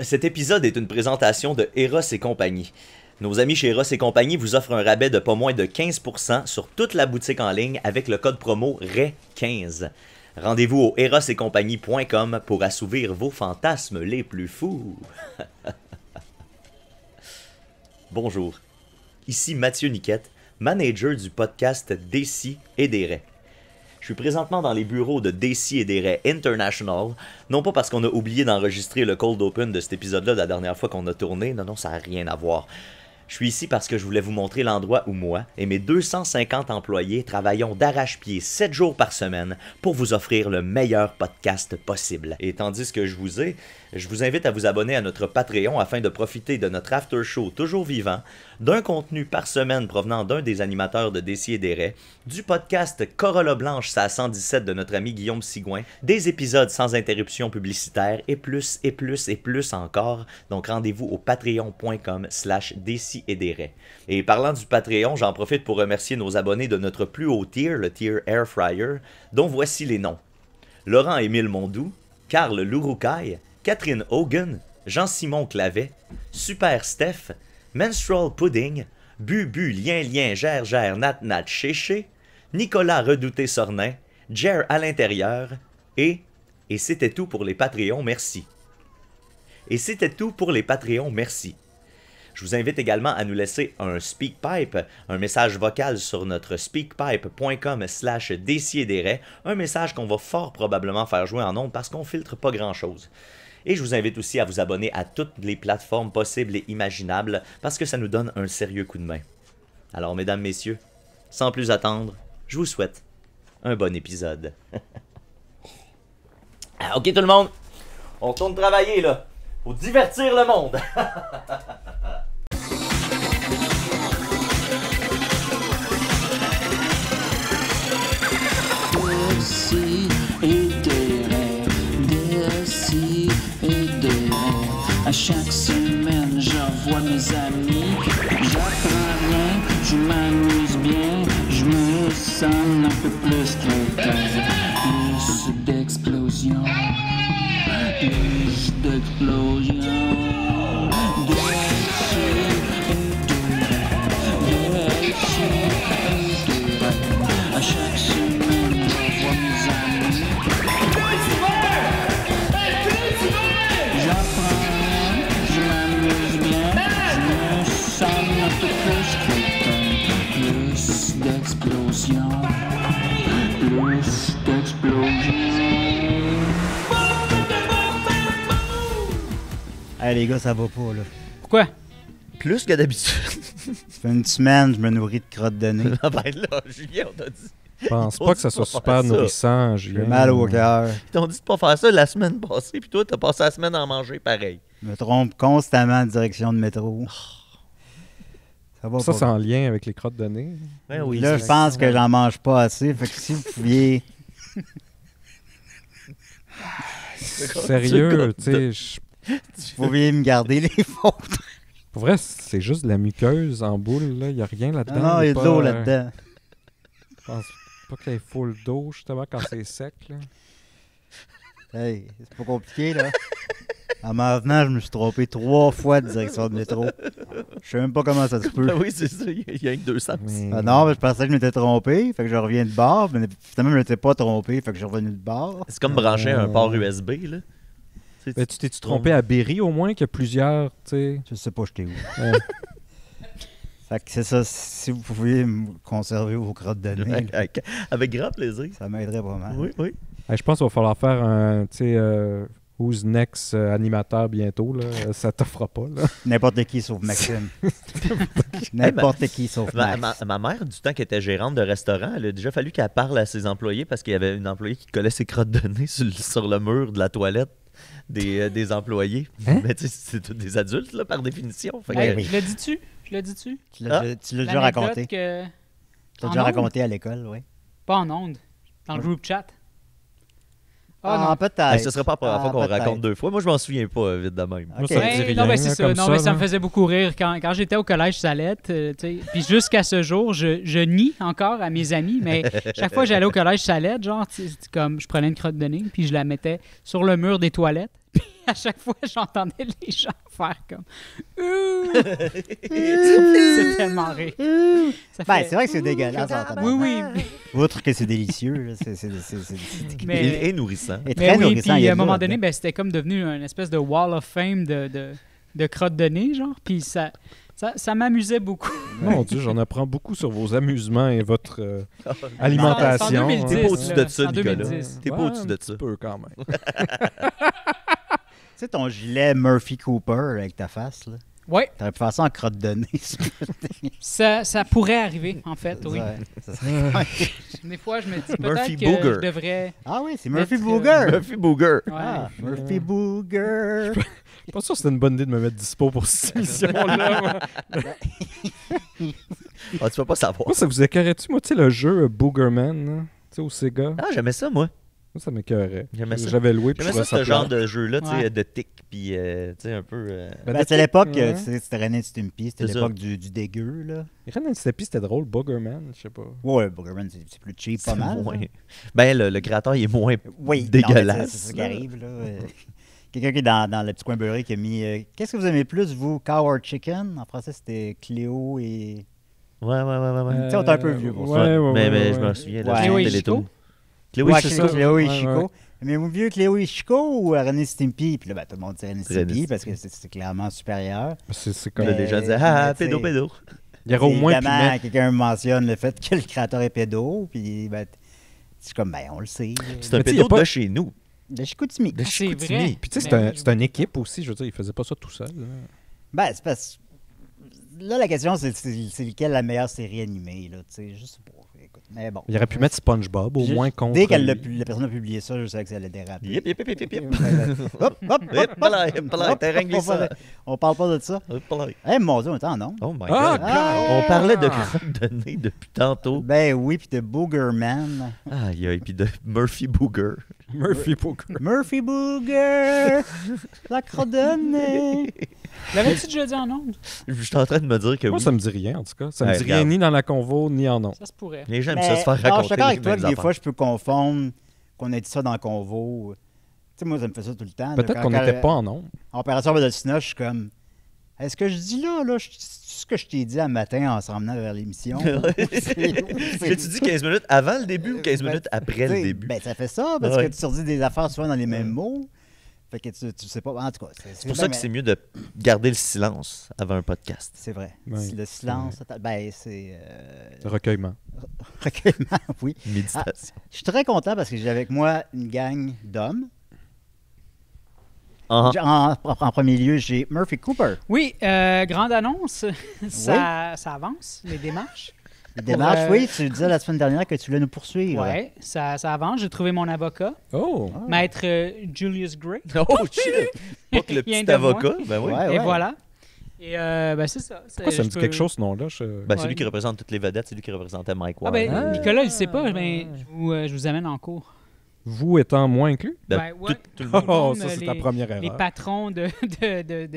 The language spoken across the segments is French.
Cet épisode est une présentation de Eros et compagnie. Nos amis chez Eros et compagnie vous offrent un rabais de pas moins de 15% sur toute la boutique en ligne avec le code promo RAY15. Rendez-vous au erosetcompagnie.com pour assouvir vos fantasmes les plus fous. Bonjour, ici Mathieu Niquette, manager du podcast Décis et des Rays. Je suis présentement dans les bureaux de Décis et des Rays International, non pas parce qu'on a oublié d'enregistrer le cold open de cet épisode-là la dernière fois qu'on a tourné, non, ça n'a rien à voir. Je suis ici parce que je voulais vous montrer l'endroit où moi et mes 250 employés travaillons d'arrache-pied 7 jours par semaine pour vous offrir le meilleur podcast possible. Et tandis que je vous invite à vous abonner à notre Patreon afin de profiter de notre after show toujours vivant, d'un contenu par semaine provenant d'un des animateurs de Décis et des Rays, du podcast Corolla Blanche, ça 117 de notre ami Guillaume Sigouin, des épisodes sans interruption publicitaire et plus et plus et plus encore. Donc rendez-vous au patreon.com/Décis et des Rays. Et parlant du Patreon, j'en profite pour remercier nos abonnés de notre plus haut tier, le tier Air Fryer, dont voici les noms: Laurent-Émile Mondou, Carl Louroucaille, Catherine Hogan, Jean-Simon Clavet, Super Steph, Menstrual Pudding, Bubu Lien Gère Nat Chéché, Nicolas Redouté-Sornin, Jer à l'intérieur, et c'était tout pour les Patreons, merci. Et c'était tout pour les Patreons, merci. Je vous invite également à nous laisser un SpeakPipe, un message vocal sur notre speakpipe.com/Décis et des Rays, un message qu'on va fort probablement faire jouer en ondes parce qu'on filtre pas grand-chose. Et je vous invite aussi à vous abonner à toutes les plateformes possibles et imaginables parce que ça nous donne un sérieux coup de main. Alors, mesdames, messieurs, sans plus attendre, je vous souhaite un bon épisode. Ok tout le monde, on retourne travailler là, faut divertir le monde. Décis et des Rays, Décis et des Rays. À chaque semaine, je revois mes amis. J'apprends rien, je m'amuse bien. Je me sens un peu plus quelqu'un. Plus d'explosion, plus d'explosion. Décis et des Rays, Décis et des Rays. À chaque semaine, je revois mes amis. J'apprends rien, je m'amuse bien. Je me sens un peu plus quelqu'un. Plus d'explosion, plus d'explosion. Hey les gars, ça va pas là. Pourquoi? Plus que d'habitude. Ça fait une semaine, je me nourris de crottes de nez. Ah ben là, Julien, on t'a dit. Je pense Ils t'ont pas que dit ça de soit pas faire super ça. nourrissant, J'ai Julien. mal au cœur. Ils t'ont dit de pas faire ça la semaine passée, puis toi, t'as passé la semaine à en manger pareil. Je me trompe constamment de direction de métro. Ça va Ça, pas. c'est en lien avec les crottes de nez. Ben oui, Là, c'est je pense ça. que j'en mange pas assez. Fait que si vous pouviez. Sérieux, tu sais, Vous pouviez me garder les vôtres. pour vrai, c'est juste de la muqueuse en boule, là. Il n'y a rien là-dedans. Non, il y a de pas, l'eau là-dedans. Je pense pas qu'il y ait full d'eau, justement, quand c'est sec, là. Hey, c'est pas compliqué là. En m'en venant, je me suis trompé 3 fois de direction de métro. Je sais même pas comment ça se peut. Ben oui, c'est ça, il y a que deux sens. Mais- Ah non, mais je pensais que je m'étais trompé. Fait que je reviens de bord. Mais finalement, je m'étais pas trompé. Fait que je suis revenu de bord. C'est comme brancher un port USB, là. Ben, tu t'es-tu trompé à Berry, au moins, qu'il y a plusieurs, tu sais... Je sais pas, j'étais où. Ouais. Fait que c'est ça, si vous pouviez me conserver vos crottes de nez, là, Avec grand plaisir. ça m'aiderait pas mal. Oui, oui. Hey, je pense qu'il va falloir faire un, tu sais, Who's Next animateur bientôt, là. Ça t'offra pas, là. N'importe qui sauf Maxime. N'importe qui sauf Max. Ma mère, du temps qu'elle était gérante de restaurant, elle a déjà fallu qu'elle parle à ses employés parce qu'il y avait une employée qui collait ses crottes de nez sur le mur de la toilette des employés. Hein? Mais tu sais, c'est tous des adultes, là, par définition. Fait que- Hey, oui. Je le dis-tu? Je le dis-tu? Tu l'as Ah. déjà L'anecdote raconté. que- Tu l'as en déjà ondes? raconté à l'école, oui. Pas en ondes. Dans le Oui. group chat. Ah, non. peut-être. Hey, ce serait pas la première fois qu'on peut-être. raconte deux fois. Moi, je m'en souviens pas vite de même. Moi, Ok. ça me dit Ouais, rien, non, mais c'est là, ça. comme Non, mais ça là. me faisait beaucoup rire. Quand j'étais au collège Salette, tu sais, puis jusqu'à ce jour, je nie encore à mes amis, mais chaque fois que j'allais au collège Salette, genre, tu sais, c'est comme je prenais une crotte de nez, puis je la mettais sur le mur des toilettes. Puis à chaque fois, j'entendais les gens faire comme ouh. C'est tellement rire. Ça Ben, fait- c'est vrai que c'est dégueulasse à entendre. Oui, oui. Outre que c'est délicieux, là, c'est Mais- Et nourrissant. et Mais très oui, nourrissant. il y puis a à un de ça moment donné, là-dedans. ben, c'était comme devenu une espèce de wall of fame de crottes de nez, genre. Puis ça m'amusait beaucoup. Mon Dieu, j'en apprends beaucoup sur vos amusements et votre C'est en alimentation. 2010, T'es pas au-dessus de là, ça, en Nicolas. 2010. T'es pas Ouais, au-dessus de un ça. petit peu quand même. Tu sais, ton gilet Murphy Cooper avec ta face, là. Ouais, T'aurais pu faire ça en crotte de nez. ça pourrait arriver, en fait, oui. Ouais, ça serait- Des fois, je me dis Murphy peut-être que Booger. je devrais... Ah oui, c'est Murphy Mettre, Booger. Murphy Booger. Ouais. Ah, Murphy Booger. Je suis pas sûr que c'était une bonne idée de me mettre dispo pour cette émission-là. moi. Ah, tu vas pas savoir. Moi, ça vous écœurait-tu, moi, tu sais, le jeu Boogerman, là, tu sais, au Sega? Ah, j'aimais ça, moi. Moi, ça m'écœurait. J'aimais ça. J'avais loué, puis je J'aimais ça, trouvais ce ça genre plate. de jeu-là, tu sais, Ouais. de tic, puis, tu sais, un peu... Ben, c'était l'époque, Ouais. c'était René Stimpy, c'était C'est ça. l'époque du dégueu, là. Ren and Stimpy, c'était drôle. Boogerman, je sais pas. Ouais, Boogerman, c'est plus cheap, pas c'est mal. moins- là. Ben, le créateur, il est moins Oui, non, dégueulasse. mais c'est ça qui arrive, là. Quelqu'un qui est dans le petit coin beurré qui a mis qu'est-ce que vous aimez plus, vous, cow or chicken? En français, c'était Cléo et. Ouais. Tu sais, on est un peu vieux pour ça. Mais je m'en souviens. Là, Ouais. sur Cléo et Télétoon. Chico? Cléo Ouais, et Chico. Cléo et Ouais, Chico. ouais. Mais vous mieux Cléo et Chico ou René Stimpy? Puis là, ben, tout le monde dit René Stimpy Stimpy. parce que c'est clairement supérieur. C'est Là, comme... les gens disaient « mais, Ah, tu sais, pédo. Il y aurait au moins pu Évidemment, mettre... quelqu'un mentionne le fait que le créateur est pédo, puis ben, c'est comme, ben, on le sait. » C'est un Mais tu sais, y pédo a pas- de chez nous. De Chicoutimi. De C'est Chicoutimi. vrai. Puis tu sais, Ben, c'est une équipe aussi, je veux dire, il faisait pas ça tout seul. là. Ben, c'est parce là, la question, c'est lequel la meilleure série animée, là, tu sais, je sais pas. Écoute, mais bon. Il aurait pu mettre SpongeBob, au Je- moins contre Dès que lui. la personne a publié ça, je savais que ça allait déraper. Yep. Hop, hop, Hop là, t'as réglé ça. On parle pas de ça. Hop là. Eh, mon Dieu, attends, non? Oh my Ah, God. Ah! On parlait de crotte de nez depuis tantôt. Ben oui, puis de Boogerman. Aïe, puis de Murphy Booger. Murphy Booger. Murphy Booger! La crotte de nez! L'avais-tu déjà dit en ondes? Je suis en train de me dire que Moi, oui. ça me dit rien, en tout cas. Ça me Ouais, dit rien regarde. ni dans la convo, ni en nom. Ça se pourrait. Les gens aiment Mais- ça se faire non, je suis raconter d'accord avec les toi mêmes que des affaires. fois, je peux confondre qu'on a dit ça dans le convo. Tu sais, moi, ça me fait ça tout le temps. là. Peut-être Quand- qu'on quand- n'était pas en nom. En opération Badalcina, je suis comme. Est-ce que je dis là, c'est ce que je t'ai dit un matin en s'en venant vers l'émission? J'ai-tu dit 15 minutes avant le début ou 15 minutes après le début? Ben, ça fait ça, parce Ouais. que tu sordis des affaires souvent dans les mêmes mots. Fait que tu sais pas. En tout cas, C'est pour ça que c'est mieux de garder le silence avant un podcast. C'est vrai. Ouais. Le silence, ben, c'est. Recueillement. Recueillement, oui. Méditation. Je suis très content parce que j'ai avec moi une gang d'hommes. Ah. En premier lieu, j'ai Murphy Cooper. Oui, grande annonce. Ça avance, les démarches. Les démarches, euh, oui, tu disais la semaine dernière que tu voulais nous poursuivre. Oui, ça avance. J'ai trouvé mon avocat, Oh! maître Julius Gray. Oh shit! Pas que le Rien petit de moins. avocat. Ben oui. Ouais, Et ouais. voilà. Et ben, c'est ça. Pourquoi ça me Je dit peux- quelque chose, ce nom-là? Ben, c'est Ouais. lui qui représente toutes les vedettes, c'est lui qui représentait Mike Ah Ward. ben, Nicolas, il ne sait pas, mais je vous amène en cours. Vous étant moins inclus? Ben, ouais. tout le monde. Oh, monde, ça, c'est ta les- première Les erreur. patrons de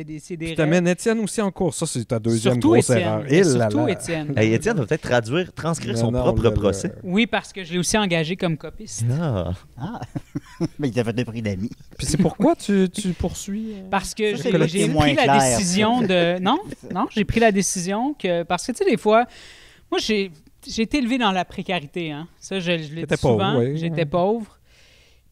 décider. Je t'amène Étienne aussi en cours. Ça, c'est ta deuxième Surtout grosse Étienne. erreur. Mais Et là surtout là. Étienne. Hey, Étienne va peut-être transcrire son Non, propre le- procès. Oui, parce que je l'ai aussi engagé comme copiste. Ah. Ah! Mais il t'a fait le prix d'amis. Puis c'est pourquoi tu poursuis? Parce que Ça, c'est le j'ai témoin pris la clair. décision de... Non, j'ai pris la décision que... Parce que, tu sais, des fois, moi, j'ai été élevé dans la précarité. Hein. Ça, je l'ai dit T'étais pauvre, souvent. oui. J'étais pauvre.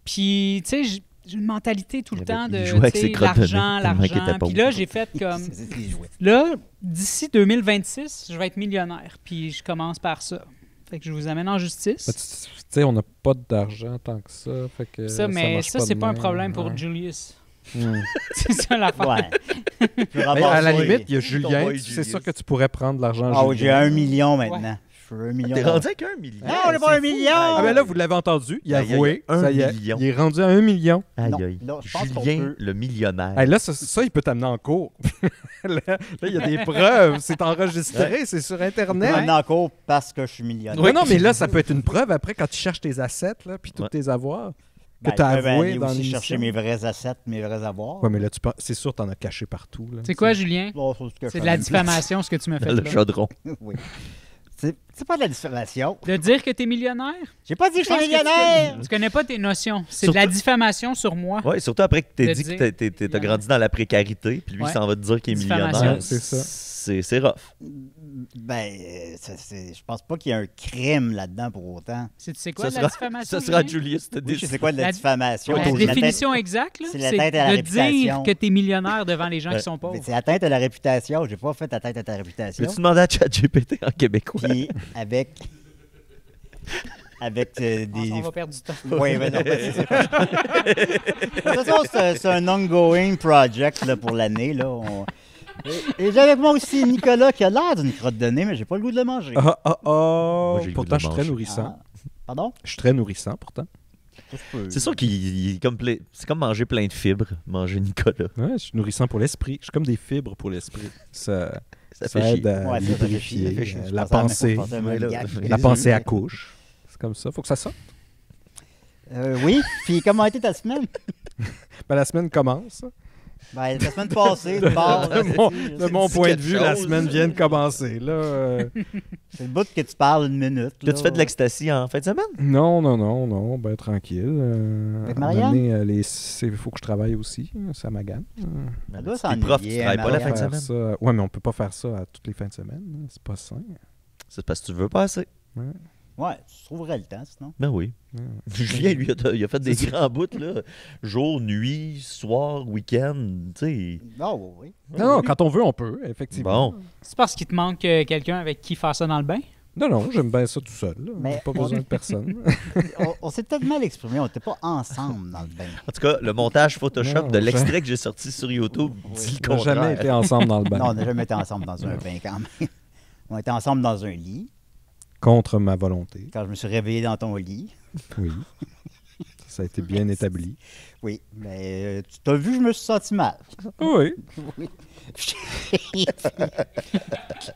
Puis, tu sais, j'ai une mentalité tout le temps de Il jouait avec tu sais, ses crottes de nez, l'argent, tellement qu'il était l'argent. Puis pauvre. là, j'ai fait comme... C'est ce qu'il jouait. Là, d'ici 2026, je vais être millionnaire. Puis je commence par ça. Fait que je vous amène en justice. Ben, tu sais, on n'a pas d'argent tant que ça. Fait que Ça, mais marche ça, c'est de pas un même, problème pour ouais. Julius. Hmm. C'est ça l'affaire. Ouais. Puis Mais ramasse-toi, à la il- limite, il y a Ton Julien. boy C'est Julius. sûr que tu pourrais prendre l'argent. Ah oui, j'ai Julien. 1 million maintenant. Je veux 1 million. T'es rendu avec 1 million. Non, on n'est pas C'est 1 million! fou. Ah ben là, vous l'avez entendu. Il a Aïe, aïe, avoué. aïe, Ça y est, 1 million. Il est rendu à 1 million. Aïe, Non, aïe. non, je pense qu'on Julien, peut- le millionnaire. Hey, là, ça, il peut t'amener en cours. Là, il y a des preuves. C'est enregistré. C'est sur Internet. Maintenant encore parce que je suis millionnaire. Oui, non, mais là, ça peut être une preuve après quand tu cherches tes assets, là, puis tous Ouais. tes avoirs. Que Ben, tu as je peux avoué aller dans aussi l'émission. chercher mes vrais assets, mes vrais avoirs. Ouais, mais là, c'est sûr que t'en as caché partout. là. C'est quoi, Julien? Bon, c'est ce que je C'est fais de la à même place. diffamation, ce que tu m'as fait Le là. chaudron. Oui. C'est pas de la diffamation. De dire que t'es millionnaire? J'ai pas dit que je suis Je pense que millionnaire! Tu connais pas tes notions. C'est de la diffamation sur moi. Ouais, surtout après que De t'as dit dire que t'as grandi dans la précarité, puis lui, Ouais. il s'en va te dire qu'il est Diffamation. millionnaire. C'est ça. C'est rough. Ben, je pense pas qu'il y a un crime là-dedans pour autant. C'est quoi Ça de la sera, diffamation? ça sera Julien? Julius te Oui, je dit. sais quoi de la La- diffamation. La C'est la définition exacte, là, c'est la tête à la de réputation. dire que t'es millionnaire devant les gens Ouais. qui sont pauvres. C'est atteinte à la réputation. J'ai pas fait atteinte à ta réputation. Peux-tu demander à ChatGPT en québécois? Puis avec des. On va perdre du temps. Oui, mais non, c'est pas... De toute façon, c'est un ongoing project là, pour l'année. Là. Et j'ai avec moi aussi Nicolas qui a l'air d'une crotte de nez, mais j'ai pas le goût de le manger. Moi, j'ai le goût Pourtant, de je suis manger. très nourrissant. Ah. Pardon? Je suis très nourrissant, pourtant. C'est sûr qu'il est comme c'est comme manger plein de fibres, manger Nicolas. Ouais, je suis nourrissant pour l'esprit. Je suis comme des fibres pour l'esprit. Ça Ça fait aide chier. à Ouais, ça fait lubrifier chier, ça fait chier. Je la pensais à la même- pensée. je pensais à la même Ouais, là, gag. La pensée accouche. C'est comme ça. Faut que ça sorte. Oui, puis comment a été ta semaine? Ben, la semaine commence. Ben, la semaine passée, de bord. De mon dit point de quelque vue, la chose. semaine vient de commencer. Là, C'est le bout que tu parles une minute. L'as-tu fait de l'ecstasy en fin de semaine? Non. Ben, tranquille. Avec à un Marianne? moment donné, il faut que je travaille aussi. Ça m'agane. Ça doit T'es s'ennuyer, prof, tu travailles pas la fin de Marianne. semaine. Ouais, mais on peut pas faire ça à toutes les fins de semaine. Là. C'est pas sain. C'est parce que tu veux pas assez. Ouais, tu trouverais le temps, sinon. Ben oui. Ouais. Julien, lui, il a fait des grands bouts, là. Jour, nuit, soir, week-end, tu sais. Oh, oui. Non, quand on veut, on peut, effectivement. Bon. C'est parce qu'il te manque quelqu'un avec qui faire ça dans le bain? Non, j'aime bien ça tout seul. Là. Mais- Pas besoin de personne. On s'est peut-être mal exprimé, on n'était pas ensemble dans le bain. En tout cas, le montage Photoshop Non, de l'extrait que j'ai sorti sur YouTube dit le On n'a jamais contraire. été ensemble dans le bain. Non, on n'a jamais été ensemble dans un bain quand même. On était ensemble dans un lit, Contre ma volonté. quand je me suis réveillé dans ton lit. Oui. Ça a été bien établi. Oui, mais tu t'as vu, je me suis senti mal. Oui. Oui.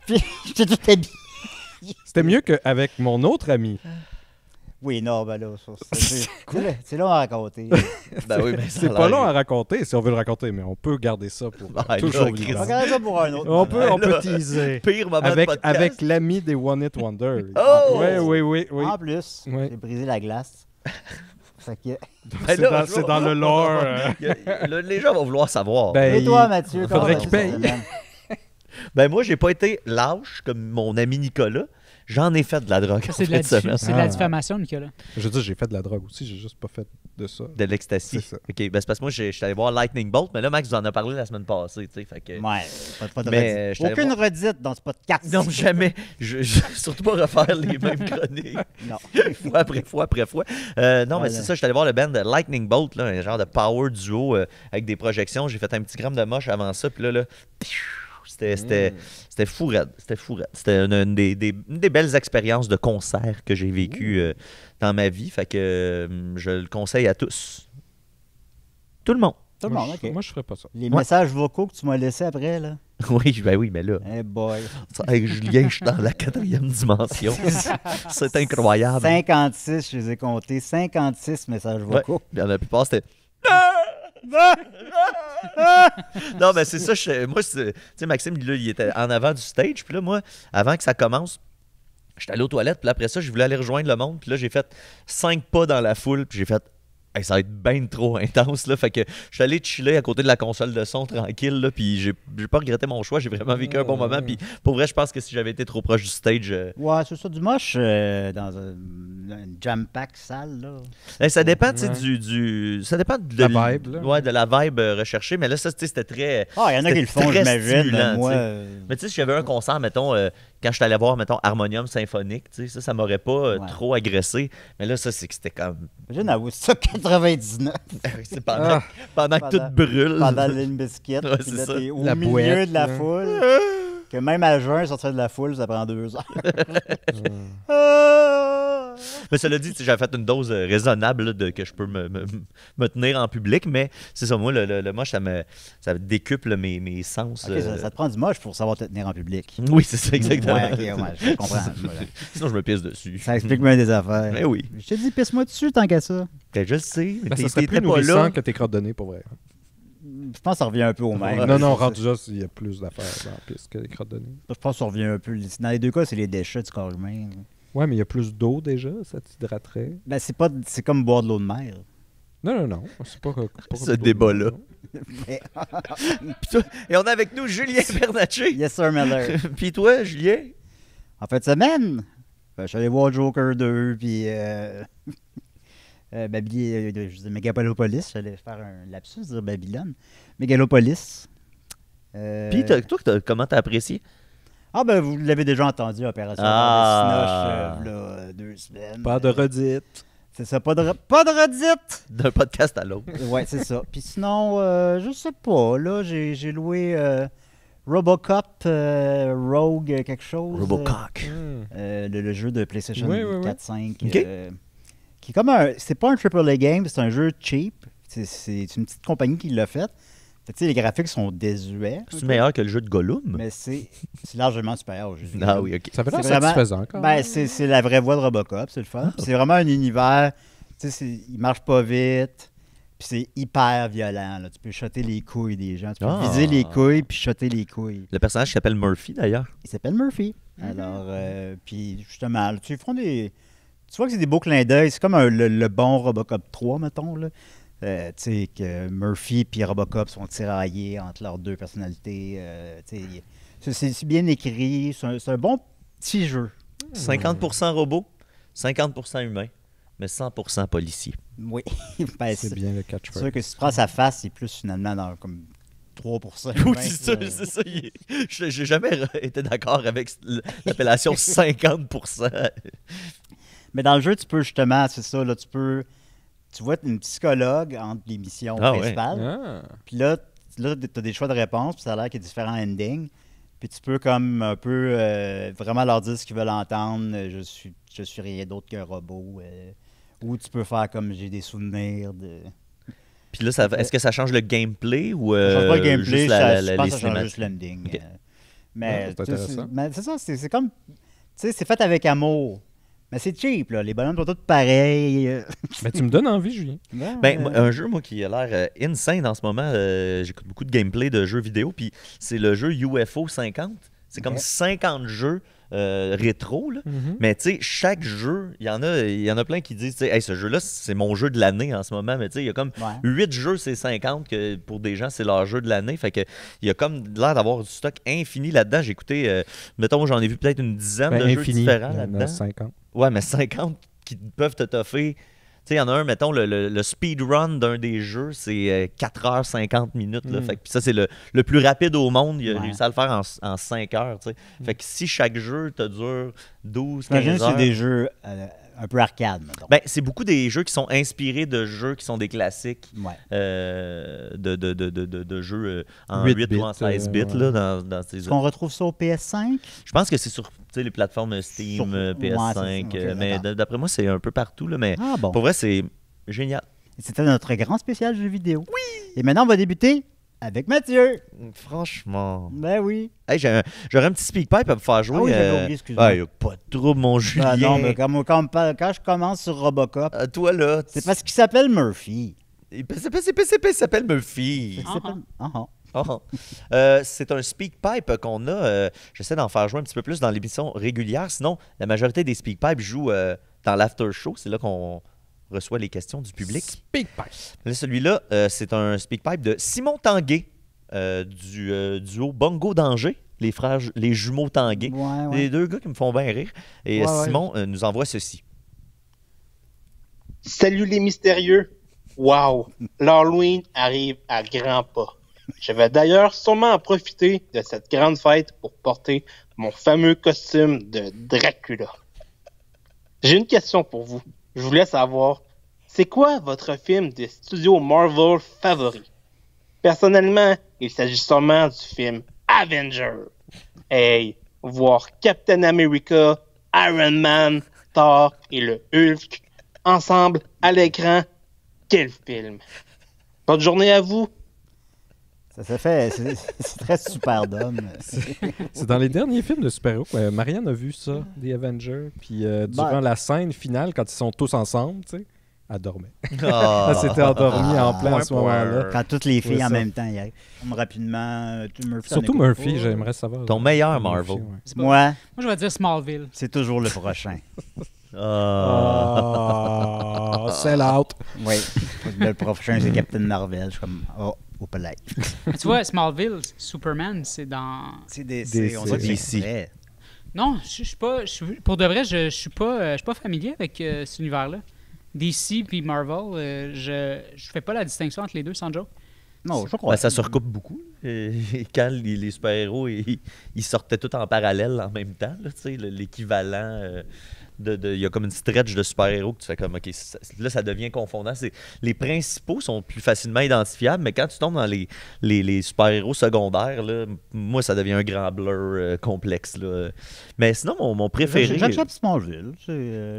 Puis, j'étais tout habillé. C'était mieux qu'avec mon autre ami. Oui, non, ben là, c'est long à raconter. Ben oui, mais ça C'est a pas l'air- long à raconter si on veut le raconter, mais on peut garder ça pour Ah, toujours là, vivant. Chris. Regarde ça pour un autre. On peut, moment. on peut teaser. Pire moment Avec, de podcast. avec l'ami des One It Wonder. Oh! Oui. En plus, Oui. j'ai brisé la glace. Fait que... Ben là, C'est dans le lore. Les gens vont vouloir savoir. Ben, Et toi, Mathieu, comment faudrait vas-tu qu'il paye. cette semaine? Ben moi, j'ai pas été lâche comme mon ami Nicolas. J'en ai fait de la drogue en C'est de, fin la de semaine. c'est de la Ah. diffamation, Nicolas. Je veux dire, j'ai fait de la drogue aussi, j'ai juste pas fait de ça. De l'ecstasy. C'est ça. OK, ben c'est parce que moi, je suis allé voir Lightning Bolt, mais là, Max vous en a parlé la semaine passée, tu sais, fait que... Ouais, pas de Mais, redite. je t'allais Aucune redite dans ce podcast. Non, jamais. Surtout pas refaire les mêmes chroniques. Non. Fois après fois après fois. Non, mais Ouais, c'est là. ça, je suis allé voir le band de Lightning Bolt, là, un genre de power duo avec des projections. J'ai fait un petit gramme de moche avant ça, puis là c'était fou raide. C'était fou raide. C'était une des belles expériences de concert que j'ai vécues dans ma vie. Fait que je le conseille à tous. Tout le monde. Tout le Moi, monde, je- OK. Moi, je ferais pas ça. Les messages vocaux que tu m'as laissés après, là. Oui, mais là. Eh boy. Avec Julien, je suis dans la 4e dimension. C'est incroyable. 56, je les ai comptés. 56 messages Ouais. vocaux. Puis la plupart, c'était. Non, mais c'est ça. Moi, tu sais, Maxime, là, il était en avant du stage. Puis là, moi, avant que ça commence, j'étais allé aux toilettes. Puis là, après ça, je voulais aller rejoindre le monde. Puis là, j'ai fait 5 pas dans la foule. Puis j'ai fait. Hey, ça va être bien trop intense, là. Fait que je suis allé chiller à côté de la console de son tranquille, là. Puis j'ai pas regretté mon choix. J'ai vraiment vécu un bon moment. Puis pour vrai, je pense que si j'avais été trop proche du stage. Ouais, c'est ça, du moche dans une jam-pack salle, là. Ça dépend, tu sais, Ouais. ça dépend de La vibe, là. Ouais, de la vibe recherchée. Mais là, ça, tu sais, c'était très. Ah, il y en a qui le C'était font, très j'imagine. stimulant, Moi, tu sais. Mais tu sais, si j'avais un concert, mettons, quand je suis allé voir, mettons, Harmonium Symphonique, tu sais, ça m'aurait pas Ouais. trop agressé. Mais là, ça, c'est que c'était comme. j'imagine à ça 99 c'est pendant, pendant que Pendant- tout brûle. pendant le biscuit. Ouais, puis c'est là, ça. t'es au La milieu bouette, de la là. foule. Que même à jeun, sortir de la foule, ça prend 2 heures. Ah! Mais cela dit, tu sais, j'avais fait une dose raisonnable là, de que je peux me tenir en public. Mais c'est ça, moi, le moche, ça décuple mes sens. Ok, ça te prend du moche pour savoir te tenir en public. Oui, c'est ça, exactement. Ouais, ok, ouais, je comprends. Sinon, je me pisse dessus. Ça explique bien des affaires. Mais oui. Je te dis, pisse-moi dessus tant qu'à ça. Ben, je le sais. Mais Ben, ça serait t'étais plus pas nourrissant là. que tes crottes de nez, pour vrai. Je pense que ça revient un peu au même. Non, rendu là, il y a plus d'affaires dans la piste que les crottes de nez. Je pense que ça revient un peu. Dans les deux cas, c'est les déchets du corps humain. Ouais, mais il y a plus d'eau déjà, ça t'hydraterait. Ben, c'est comme boire de l'eau de mer. Non, c'est pas Ce débat-là. Mais- Puis toi- Et on a avec nous Julien Bernatchez. Yes, sir, Miller. Puis toi, Julien? En fin de semaine, je suis allé voir Joker 2, puis je dis Megalopolis. J'allais faire un lapsus, dire Babylone. Megalopolis. Puis toi, comment t'as apprécié? Ah, ben, vous l'avez déjà entendu, Opération Sinoche, là, 2 semaines. Pas de redite. C'est ça, pas de redite. D'un podcast à l'autre. Ouais, c'est ça. Puis sinon, je sais pas, là, j'ai loué Robocop Rogue quelque chose. Robocock. Le jeu de PlayStation Oui, oui, oui. 4-5. Ok. Qui est comme un... C'est pas un AAA game, c'est un jeu cheap. C'est une petite compagnie qui l'a fait. Fait que, tu sais, les graphiques sont désuets. C'est meilleur que le jeu de Gollum? Mais c'est largement supérieur au jeu. Ah oui, ok. Ça fait l'air C'est vraiment- satisfaisant quand même. Ben, c'est la vraie voix de Robocop, c'est le fun. Puis c'est vraiment un univers, tu sais, il marche pas vite, puis c'est hyper violent. Là. Tu peux shotter les couilles des gens, tu peux viser les couilles puis shotter les couilles. Le personnage qui s'appelle Murphy, d'ailleurs. Il s'appelle Murphy. Alors, puis justement, tu font des... Tu vois que c'est des beaux clins d'œil, c'est comme le bon Robocop 3, mettons, là. Tu sais, que Murphy et Robocop sont tiraillés entre leurs deux personnalités. Tu sais, c'est bien écrit, c'est un bon petit jeu. 50% robot, 50% humain, mais 100% policier. Oui. Ben, C'est bien le c'est catchphrase. sûr que si tu prends sa face, c'est plus finalement dans comme 3%. Oui, humain, c'est ça, c'est ça. J'ai jamais été d'accord avec l'appellation 50%. Mais dans le jeu, tu peux justement, c'est ça, là, tu vois une psychologue entre les missions Ah ouais. principales. Ah. Puis là tu as des choix de réponse, puis ça a l'air qu'il y a différents endings. Puis tu peux comme un peu vraiment leur dire ce qu'ils veulent entendre. Je suis rien d'autre qu'un robot. Ou tu peux faire comme j'ai des souvenirs de... Puis là, est-ce que ça change le gameplay ou Ça change pas le gameplay, juste je pense les que ça change cinématiques? juste l'ending. Ok. Mais Ah, c'est intéressant. c'est ça, c'est comme... Tu sais, c'est fait avec amour. Mais c'est cheap, là. Les bonhommes sont tous pareils. Ben, tu me donnes envie, Julien. Ben, un jeu, moi, qui a l'air insane en ce moment, j'écoute beaucoup de gameplay de jeux vidéo, puis c'est le jeu UFO 50. C'est comme Ok. 50 jeux rétro, là. Mais tu sais, chaque jeu, il y en a plein qui disent, tu sais, hey, ce jeu-là, c'est mon jeu de l'année en ce moment. Mais tu sais, il y a comme Ouais. 8 jeux, c'est 50, que pour des gens, c'est leur jeu de l'année. Fait que il y a comme l'air d'avoir du stock infini là-dedans. J'ai écouté, mettons, j'en ai vu peut-être une dizaine Ben, de jeux infini. différents Il y en a là-dedans. 50. Ouais, mais 50 qui peuvent te toffer. Tu sais, il y en a un, mettons, le speedrun d'un des jeux, c'est 4h50 minutes. Là. Fait que, puis ça, c'est le plus rapide au monde. Il a Ouais. réussi à le faire en 5 heures. Tu sais. Fait que si chaque jeu te dure 12, 15 J'imagine que c'est heures... des jeux un peu arcade, mettons. Ben, c'est beaucoup des jeux qui sont inspirés de jeux qui sont des classiques Ouais. de jeux en 8 8 ou en 16 bits. ouais. Là, dans ces... Est-ce qu'on retrouve ça au PS5? Je pense que c'est sur tu sais, les plateformes Steam, Sur- PS5. ouais, c'est ça. Ok, mais d'accord. d'après moi, c'est un peu partout. Là, mais Ah bon. pour vrai, c'est génial. C'était notre grand spécial jeu vidéo. Oui! Et maintenant, on va débuter avec Mathieu. Franchement. Ben oui. Hey, j'aurais un petit speak pipe à me faire jouer. Ah oui, j'avais oublié, excuse-moi. Ah, y a pas de trouble, mon Julien. Ah non, mais quand je commence sur Robocop, Toi, là. c'est parce qu'il s'appelle Murphy. Il s'appelle Murphy. Il s'appelle... Ah, ah. C'est un speak pipe qu'on a. J'essaie d'en faire jouer un petit peu plus dans l'émission régulière. Sinon, la majorité des speak pipes jouent dans l'after show. C'est là qu'on reçoit les questions du public. Speak pipe. Là, celui-là, c'est un speak pipe de Simon Tanguay du duo Bongo Danger, les jumeaux Tanguay. Ouais, ouais. Les deux gars qui me font bien rire. Et Ouais, ouais. Simon nous envoie ceci. Salut les mystérieux. Wow, l'Halloween arrive à grands pas. Je vais d'ailleurs sûrement en profiter de cette grande fête pour porter mon fameux costume de Dracula. J'ai une question pour vous. Je voulais savoir, c'est quoi votre film des studios Marvel favori? Personnellement, il s'agit sûrement du film Avenger. Hey, voir Captain America, Iron Man, Thor et le Hulk ensemble à l'écran, quel film! Bonne journée à vous! Ça se fait... C'est très super d'homme. C'est dans les derniers films de super-héros. Marianne a vu ça, The Avengers. Puis durant la scène finale, quand ils sont tous ensemble, tu sais, Elle dormait. Ah. Elle s'était endormie en plein à ce point. moment-là. Quand toutes les filles Ouais, en ça. même temps y arrivent. Comme rapidement, Murphy. en Surtout écoute Murphy, pas. j'aimerais savoir. Ton meilleur Murphy, Marvel. ouais. C'est pas- Moi, Moi, je vais dire Smallville. c'est toujours le prochain. Ah. Sell out. Oui. Le prochain, c'est Captain Marvel. Je suis comme, oh, au palais. Mais tu vois, Smallville, Superman, c'est dans... C'est DC. on dirait que DC. c'est vrai. Non, je suis pas... pour de vrai, je suis pas familier avec cet univers-là. DC puis Marvel, je fais pas la distinction entre les deux, sans joke. Non, je crois. Ben, ça se recoupe beaucoup. Quand les super-héros, ils sortaient tous en parallèle en même temps. Là, tu sais, l'équivalent il y a comme une stretch de super-héros que tu fais comme, OK, là, ça devient confondant. Les principaux sont plus facilement identifiables, mais quand tu tombes dans les super-héros secondaires, là, moi, ça devient un grand blur complexe. Là. Mais sinon, mon préféré... J'accepte Smallville.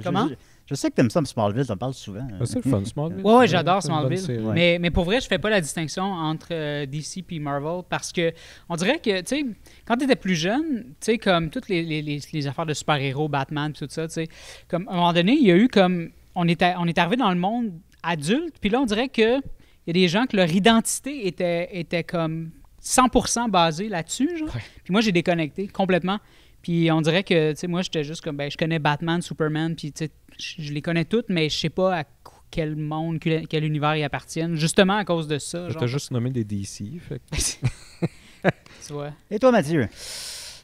Comment? Je sais que t'aimes ça, Smallville, t'en parles souvent. Ah, c'est le fun, Smallville. Ouais, j'adore C'est une bonne Smallville. série. Mais pour vrai, je fais pas la distinction entre DC et Marvel parce que on dirait que, tu sais, quand tu étais plus jeune, tu sais, comme toutes les affaires de super-héros, Batman, tout ça, tu sais, comme à un moment donné, il y a eu comme. On est arrivé dans le monde adulte, puis là, on dirait que il y a des gens que leur identité était comme 100% basée là-dessus, genre. Puis moi, j'ai déconnecté complètement. Puis on dirait que, tu sais, moi, j'étais juste comme, ben, je connais Batman, Superman, puis tu sais, je les connais toutes, mais je sais pas à quel monde, quel univers ils appartiennent, justement à cause de ça. T'as juste nommé des DC. Fait que... Tu vois. Et toi, Mathieu?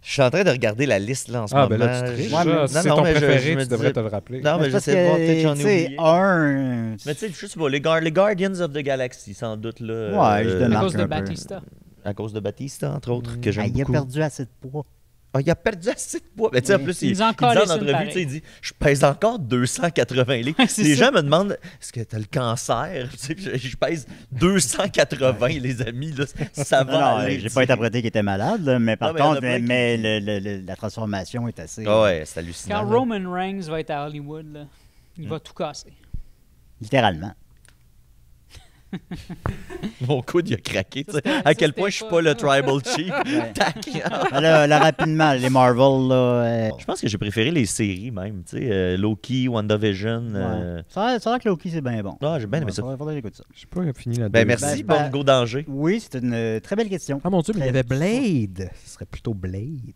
Je suis en train de regarder la liste là, en ce Ah, moment. ben là, tu triches. Ouais, mais- C'est non, ton mais je préféré, me tu devrais disais- te rappeler. Non, mais Parce j'essaie de voir, peut-être que j'en ai tu sais, oublié. un... Mais tu sais, je sais pas, les Guardians of the Galaxy, sans doute, là. Ouais, je À démarque cause de un peu. Batista. À cause de Batista, entre autres, que Ah, j'aime il a beaucoup. perdu assez de poids. Ah, il a perdu assez de poids. Mais tu sais, en Oui. plus, Il il nous en dit en calisse une entrevue, pareille. tu sais, il dit « Je pèse encore 280 livres. » C'est Les ça. gens me demandent « Est-ce que t'as le cancer? » Tu sais, je pèse 280, les amis. Là, ça va Non, aller. j'ai pas interprété qu'il était malade, là, mais par Non, mais il y en a contre, plein qui- la transformation est assez... Ah ouais, c'est hallucinant. Quand là. Roman Reigns va être à Hollywood, là, il va tout casser. Littéralement. Mon coude, il a craqué. tu sais. c'était- À quel ça, point je c'était suis pas- pas le tribal chief. Ouais. Tac. Là, rapidement, les Marvel, là... Je pense que j'ai préféré les séries même. Tu sais, Loki, WandaVision. ouais. Ça a l'air que Loki, c'est bien bon. Ah, j'ai bien aimé ça. Faudrait que j'écoute ça. Je sais pas, il a fini la Ben deuxième. merci, Ben, Bongo Danger. Oui, c'est une très belle question. Ah mon Dieu, mais il y avait Très- Blade. Ce serait plutôt Blade.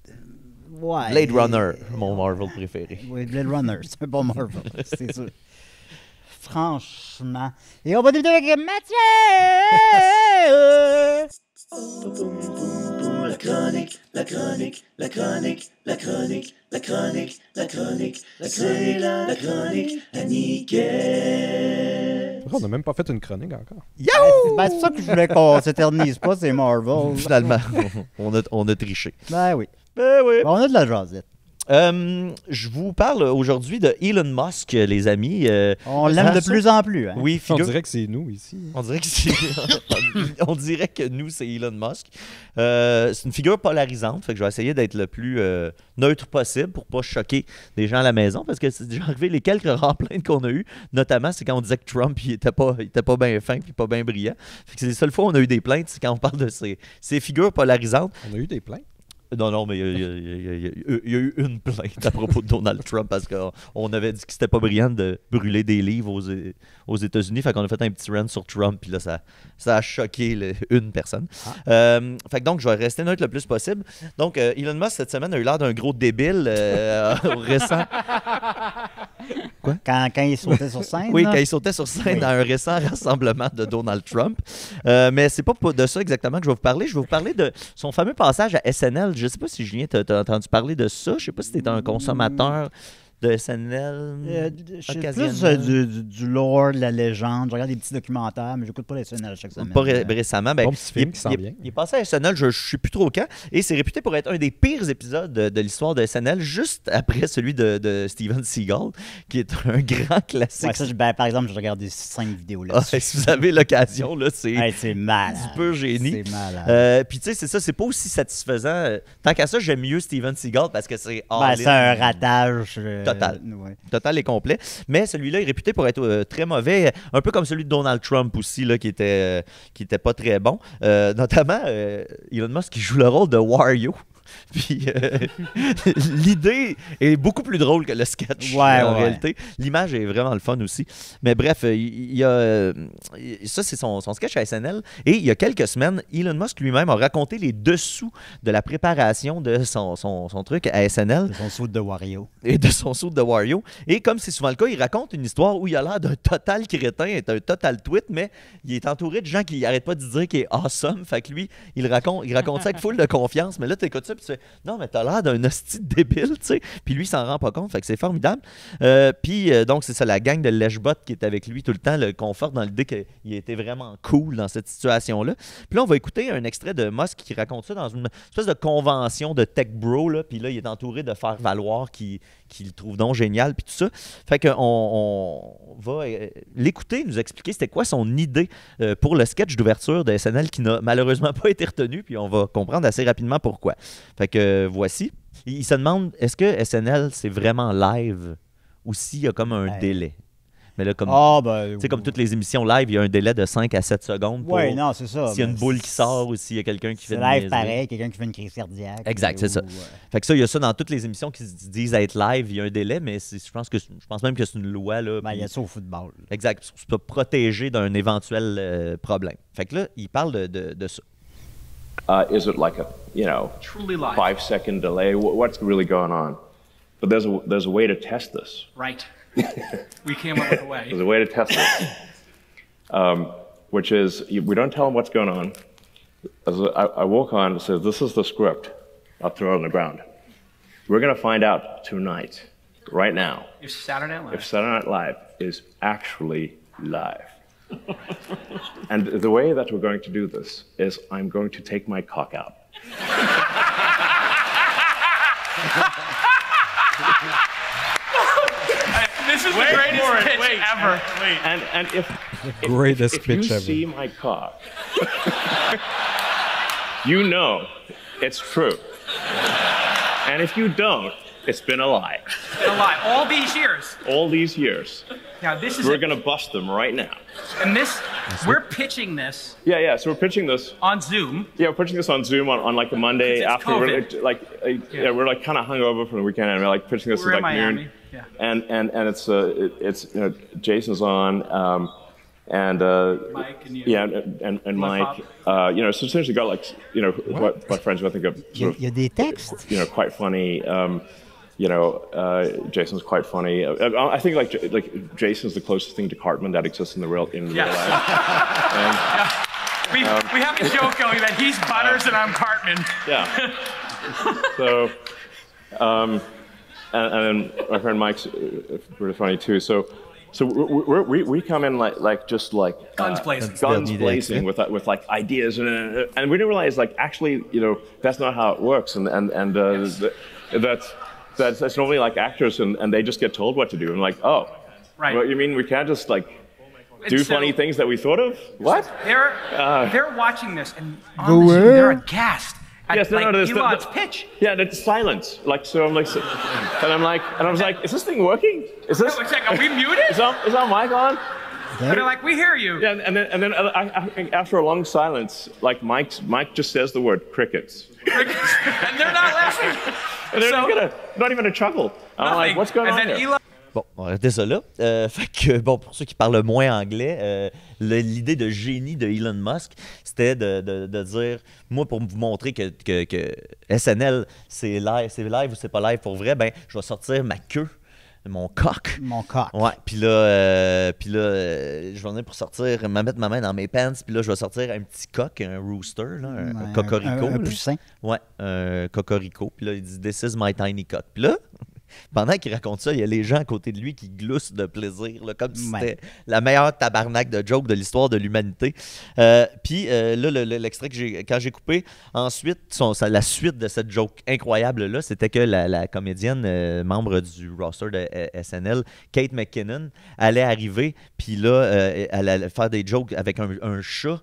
Ouais. Blade Runner, mon Marvel préféré. Oui, Blade Runner, c'est un bon Marvel, c'est sûr. Franchement. Et on va débuter avec Mathieu! On n'a même pas fait une chronique encore. Ben, c'est ça que je voulais qu'on s'éternise pas, c'est Marvel. Finalement, on a triché. Ben oui. Ben oui. On a de la jasette. Je vous parle aujourd'hui de Elon Musk, les amis. On l'aime de ça- plus en plus. Hein? Oui, On figure. dirait que c'est nous ici. On dirait que c'est. On dirait que nous, c'est Elon Musk. C'est une figure polarisante, fait que je vais essayer d'être le plus neutre possible pour pas choquer des gens à la maison, parce que c'est déjà arrivé les quelques rares plaintes qu'on a eues, notamment c'est quand on disait que Trump il était pas bien fin puis pas bien brillant. Fait que c'est les seules fois où on a eu des plaintes, c'est quand on parle de ces figures polarisantes. On a eu des plaintes. Non, mais il y a eu une plainte à propos de Donald Trump parce qu'on avait dit que c'était pas brillant de brûler des livres aux États-Unis. Fait qu'on a fait un petit rant sur Trump, puis là, ça a choqué une personne. Fait que donc, je vais rester neutre le plus possible. Donc, Elon Musk, cette semaine, a eu l'air d'un gros débile au récent. Quand il sautait sur scène. Oui, là. quand il sautait sur scène Oui. dans un récent rassemblement de Donald Trump. Mais c'est pas de ça exactement que je vais vous parler. Je vais vous parler de son fameux passage à SNL. Je sais pas si Julien t'as entendu parler de ça. Je sais pas si t'es un consommateur de SNL Je suis plus occasionnel. du lore, de la légende. Je regarde des petits documentaires, mais j'écoute pas les SNL chaque semaine. Pas récemment. Ben, Bon petit film qui s'en vient. il est passé à SNL, je ne sais plus trop quand, et c'est réputé pour être un des pires épisodes de l'histoire de SNL, juste après celui de Steven Seagal, qui est un grand classique. Ouais, ça, par exemple, je regarde des 5 vidéos Ah, là-dessus. si vous avez l'occasion, là, c'est Hey, c'est malade. du pur génie. C'est malade. Puis tu sais, c'est ça, c'est pas aussi satisfaisant. Tant qu'à ça, j'aime mieux Steven Seagal parce que c'est Ben, c'est un ratage. Total. Ouais. total et complet. Mais celui-là est réputé pour être très mauvais, un peu comme celui de Donald Trump aussi, là, qui était pas très bon. Notamment, Elon Musk qui joue le rôle de Wario. Puis l'idée est beaucoup plus drôle que le sketch en réalité. L'image est vraiment le fun aussi. Mais bref, il y a ça, c'est son sketch à SNL. Et il y a quelques semaines, Elon Musk lui-même a raconté les dessous de la préparation de son truc à SNL. De son suit de Wario. Et de son suit de Wario. Et comme c'est souvent le cas, il raconte une histoire où il a l'air d'un total crétin, est un total tweet, mais il est entouré de gens qui n'arrêtent pas de dire qu'il est awesome. Fait que lui, il raconte ça avec full de confiance. Mais là, tu écoutes ça, puis tu fais non, mais t'as l'air d'un hostie de débile, tu sais. Puis lui, il s'en rend pas compte. Fait que c'est formidable. Puis donc, c'est ça, la gang de Lèche-Bot qui est avec lui tout le temps le conforte dans l'idée qu'il était vraiment cool dans cette situation-là. Puis là, on va écouter un extrait de Musk qui raconte ça dans une espèce de convention de tech bro, là. Puis là, il est entouré de faire valoir qu'il le trouve donc génial, puis tout ça. Fait qu'on va l'écouter, nous expliquer c'était quoi son idée pour le sketch d'ouverture de SNL qui n'a malheureusement pas été retenu, puis on va comprendre assez rapidement pourquoi. Fait que voici. Il se demande, est-ce que SNL, c'est vraiment live ou s'il y a comme un délai? Mais là, comme, comme toutes les émissions live, il y a un délai de 5 à 7 secondes. Oui, non, c'est ça. S'il y a une boule qui sort ou s'il y a quelqu'un qui fait une live pareil, quelqu'un qui fait une crise cardiaque. Exact, c'est ça. Fait que ça, il y a ça dans toutes les émissions qui se disent être live, il y a un délai, mais je pense même que c'est une loi. Là, il y a ça au football. Exact, c'est pour protéger d'un éventuel problème. Fait que là, il parle de ça. Is it like a, truly live 5-second delay? What's really going on? But there's a way to test this. Right. We came up with a way. There's a way to test this, which is we don't tell them what's going on. I walk on and say, this is the script. I'll throw it on the ground. We're going to find out tonight, right now, if Saturday Night Live is actually live. And the way that we're going to do this is I'm going to take my cock out. This is the greatest pitch ever. And if you see my cock, you know it's true. And if you don't, it's been a lie. It's been a lie. All these years. All these years. Now this is we're going to bust them right now. And we're pitching this. Yeah. So we're pitching this on Zoom. Yeah, we're pitching this on Zoom on like a Monday after. COVID. We're like kind of hungover from the weekend, and we're like pitching this at like Miami. noon. Yeah. And it's Jason's on. Mike and you. Yeah, and Mike. So essentially got like what friends would think of. Il y a des textes. Quite funny. Jason's quite funny. I think like Jason's the closest thing to Cartman that exists in real life. We have a joke going that he's Butters and I'm Cartman. Yeah. So, and then my friend Mike's pretty funny too. So we come in like guns blazing with like ideas and we didn't realize like actually that's not how it works and that's normally like actors and they just get told what to do and like right. Well, you mean we can't just like do funny things that we thought of? What? They're watching this and on the Zoom, they're aghast. Yes, Elon's pitch. Yeah, it's silence. Like so, I'm like, and I was like, is this thing working? Is this? It's like, are we muted? Is our mic on? And they're like, we hear you. Yeah, and then I, after a long silence, like Mike just says the word crickets. Crickets, and they're not laughing. And they're not even a chuckle. I'm like, what's going on here? Bon, on va arrêter ça là. Fait que, bon, pour ceux qui parlent moins anglais, l'idée de génie de Elon Musk, c'était de dire, moi, pour vous montrer que SNL, c'est live ou c'est pas live pour vrai, ben, je vais sortir ma queue. Mon coq. Ouais. Puis là, je vais venir pour sortir, mettre ma main dans mes pants. Puis là, je vais sortir un petit coq, un rooster, là, un cocorico. Un poussin. Ouais, un cocorico. Puis là, il dit « This is my tiny cock ». Puis là, pendant qu'il raconte ça, il y a les gens à côté de lui qui gloussent de plaisir, là, comme si c'était la meilleure tabarnak de joke de l'histoire de l'humanité. Puis là, l'extrait quand j'ai coupé, ensuite, la suite de cette joke incroyable-là, c'était que la comédienne, membre du roster de SNL, Kate McKinnon, allait arriver, puis là, elle allait faire des jokes avec un chat.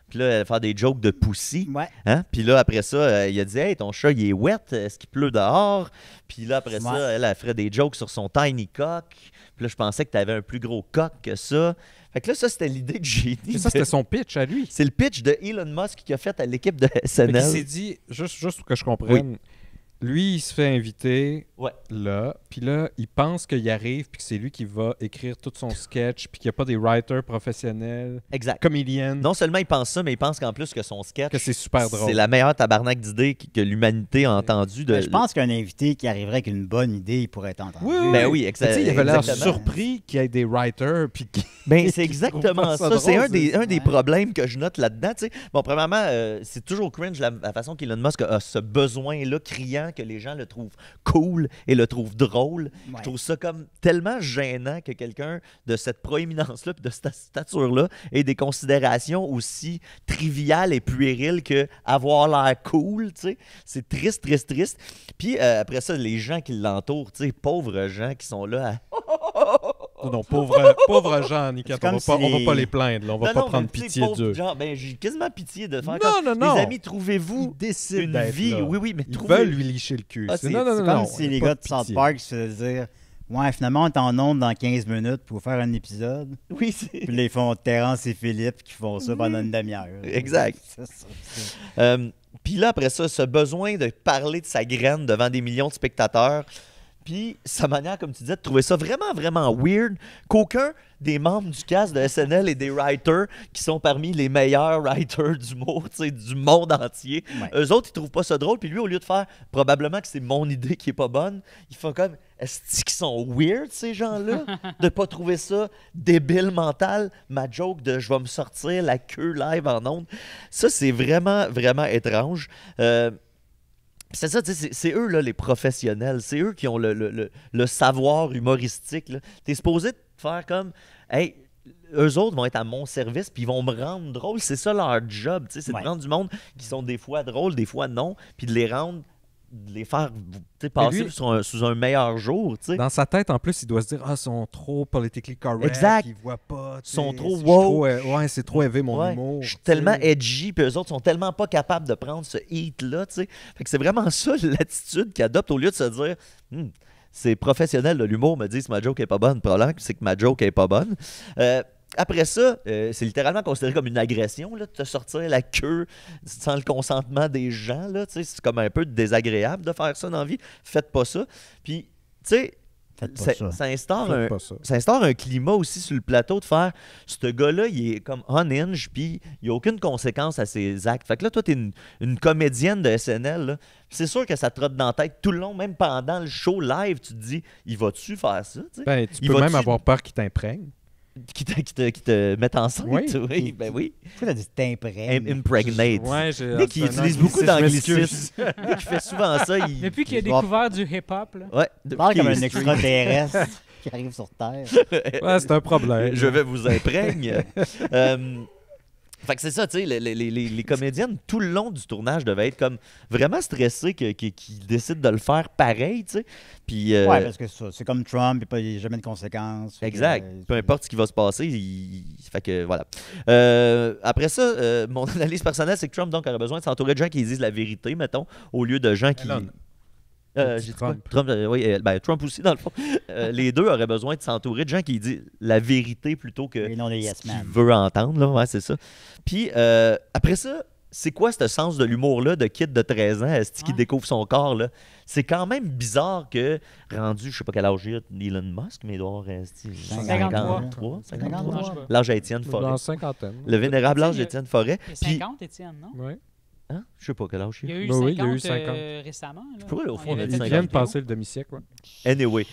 Puis là, elle allait faire des jokes de Poussy. Ouais. Hein? Puis là, après ça, il a dit « Hey, ton chat, il est wet. Est-ce qu'il pleut dehors? » Puis là, après ça, elle ferait des jokes sur son tiny cock. Puis là, je pensais que tu avais un plus gros cock que ça. Fait que là, ça, c'était l'idée de génie. Ça, c'était son pitch à lui. C'est le pitch de Elon Musk qu'il a fait à l'équipe de SNL. Il s'est dit, juste pour que je comprenne, Lui, il se fait inviter Ouais. là, puis là, il pense qu'il arrive, puis que c'est lui qui va écrire tout son sketch, puis qu'il n'y a pas des writers professionnels, Exact. comédiens, Non seulement il pense ça, mais il pense qu'en plus que son sketch, que c'est super drôle. c'est la meilleure tabarnak d'idées que l'humanité a entendue. Ben, je pense qu'un invité qui arriverait avec une bonne idée, il pourrait être entendu. Ben oui, Mais tu sais, il avait l'air exactement. surpris qu'il y ait des writers, puis qu'il... Ben, c'est qui trouvent exactement pas ça. ça C'est drôle, un des Ouais. problèmes que je note là-dedans. Tu sais. Bon, premièrement, c'est toujours cringe la façon qu'Elon Musk a ce besoin-là criant que les gens le trouvent cool et le trouvent drôle. Ouais. Je trouve ça comme tellement gênant que quelqu'un de cette proéminence-là puis de cette stature-là ait des considérations aussi triviales et puériles que avoir l'air cool. Tu sais. C'est triste, triste, triste. Puis après ça, les gens qui l'entourent, tu sais, pauvres gens qui sont là à... Non, pauvre gens, Nikat, C'est comme on va si pas les- les plaindre, là, on va Non, pas non, prendre mais tu sais, pitié pauvres d'eux. gens, ben, j'ai quasiment pitié de faire Non, comme, non, non. les amis, trouvez-vous Ils décident une d'être vie. là. Oui, oui, mais Ils trouvez... veulent lui licher le cul. Ah, C'est- c'est- non, non, C'est non, comme non, si on a les pas gars de South pitié. Park se faisaient dire ouais, finalement, on est en onde dans 15 minutes pour faire un épisode. Oui, c'est... Puis là, ils font Terrence et Philippe qui font ça pendant une demi-heure. Exact. C'est ça, c'est- Puis là, après ça, ce besoin de parler de sa graine devant des millions de spectateurs, puis sa manière, comme tu disais, de trouver ça vraiment, vraiment weird qu'aucun des membres du cast de SNL et des writers qui sont parmi les meilleurs writers d'humour, tu sais, du monde entier, Ouais. eux autres, ils trouvent pas ça drôle. Puis lui, au lieu de faire probablement que c'est mon idée qui est pas bonne, ils font comme est-ce qu'ils sont weird, ces gens-là, de pas trouver ça débile mental, ma joke de je vais me sortir la queue live en ondes. Ça, c'est vraiment, vraiment étrange. C'est ça, tu sais, c'est eux là, les professionnels. C'est eux qui ont le savoir humoristique. Tu es supposé te faire comme hey, eux autres vont être à mon service puis ils vont me rendre drôle. C'est ça leur job. Tu sais, c'est Ouais. de prendre du monde qui sont des fois drôles, des fois non, puis de les rendre, de les faire tu sais, passer lui- sous un meilleur jour. Tu sais. Dans sa tête, en plus, il doit se dire « Ah, ils sont trop politically correct, Exact. ils voient pas... tu sais, Sont trop je suis trop, woke. ouais, c'est trop élevé mon Ouais, humour. je suis tu sais. tellement edgy, puis eux autres sont tellement pas capables de prendre ce heat-là, tu sais. Fait que c'est vraiment ça l'attitude qu'ils adoptent au lieu de se dire c'est professionnel de l'humour, me disent ma joke est pas bonne. Le problème, c'est que ma joke est pas bonne. Après ça, c'est littéralement considéré comme une agression, là, de te sortir la queue sans le consentement des gens. Là, tu sais, c'est comme un peu désagréable de faire ça dans la vie. Faites pas ça. Puis, tu sais, Faites pas ça, ça. ça instaure Faites un, pas ça. ça instaure un climat aussi sur le plateau de faire ce gars-là, il est comme on-inge, puis il n'y a aucune conséquence à ses actes. Fait que là, toi, tu es une comédienne de SNL. Là. C'est sûr que ça te trotte dans la tête tout le long, même pendant le show live, tu te dis, il va-tu faire ça? Tu sais? Ben, tu Il peux va-tu- même avoir peur qu'il t'imprègne. Qui te mette enceinte. Oui. Oui, ben oui. Pourquoi t'as dit t'imprègnes? Impregnate. Ouais, j'ai... Nick, il c'est un utilise beaucoup anglicisme, d'anglicisme. Nick, il fait souvent ça. Il... Depuis qu'il a Je vois- découvert du hip-hop, là. Ouais, Parle depuis comme un qu'il est extraterrestre qui arrive sur Terre. Ouais, c'est un problème. Je vais vous imprègne. Fait que c'est ça, tu sais, les comédiennes, tout le long du tournage, devaient être comme vraiment stressées qu'ils décident de le faire pareil, tu sais. Puis, Ouais, parce que c'est comme Trump, il n'y a jamais de conséquences. Fait que, exact. Peu importe ce qui va se passer, fait que voilà. Après ça, mon analyse personnelle, c'est que Trump donc aurait besoin de s'entourer de gens qui disent la vérité, mettons, au lieu de gens qui. Elon. J'ai dit quoi? Trump, oui, ben, Trump aussi, dans le fond. Les deux auraient besoin de s'entourer de gens qui disent la vérité plutôt que Et non des ce yes qu'il man. veut entendre. Là. Ouais, c'est ça. Puis, après ça, c'est quoi ce sens de l'humour-là de kid de 13 ans, est-ce qu'il Ouais. découvre son corps? Là? C'est quand même bizarre que, rendu, je sais pas quel âge il a, Elon Musk, mais il doit avoir 53. 53. Non, je sais pas. L'âge à Étienne Dans Forêt. la cinquantaine. Le vénérable âge Tu sais, d'Étienne Forêt. Il y a Puis, 50, Étienne, non? Ouais. hein? Je sais pas quel âge il Il y a. a eu Ben 50, oui, il y a eu 50. Récemment. Là. Pourquoi, au fond, on a dit Il y Il avait vient de 50. passer le demi-siècle, ouais. Anyway.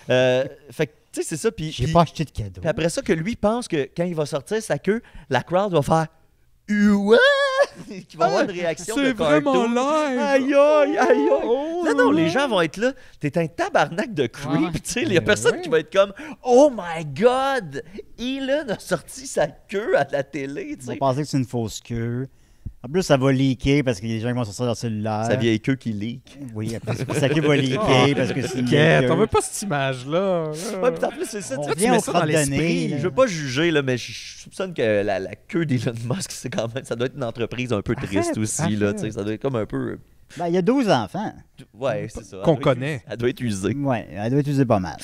Fait que, tu sais, c'est ça. Puis, J'ai puis- pas acheté de cadeau. puis après ça, que lui pense que quand il va sortir sa queue, la crowd va faire Ouah! Qu'il va avoir une réaction de C'est vraiment cartoon. live! Aïe, aïe, aïe, aïe! Oh Non, non, là les là! gens vont être là. T'es un tabarnak de creep, Ouais. tu sais. Il y a Ben personne ouais. qui va être comme Oh my God! Elon a sorti sa queue à la télé, tu Ils vont sais. penser que c'est une fausse queue. En plus, ça va leaker parce qu'il y a des gens qui vont sortir leur cellulaire. Sa vieille queue qui leak. Oui, après, sa queue va leaker parce que c'est une Quête, vieille on queue. veut pas cette image-là. là. Ouais, puis en plus, c'est ça. On tu sais, vient mets au ça dans crotte de l'esprit, nez, là. je veux pas juger, là, mais je soupçonne que la queue d'Elon Musk, c'est quand même, ça doit être une entreprise un peu triste Arrête, aussi, là, arrête. tu sais, ça doit être comme un peu... Ben, il y a 12 enfants. Ouais, c'est ça. Qu'on connaît. Elle doit être usée. Ouais, elle doit être utilisée pas mal.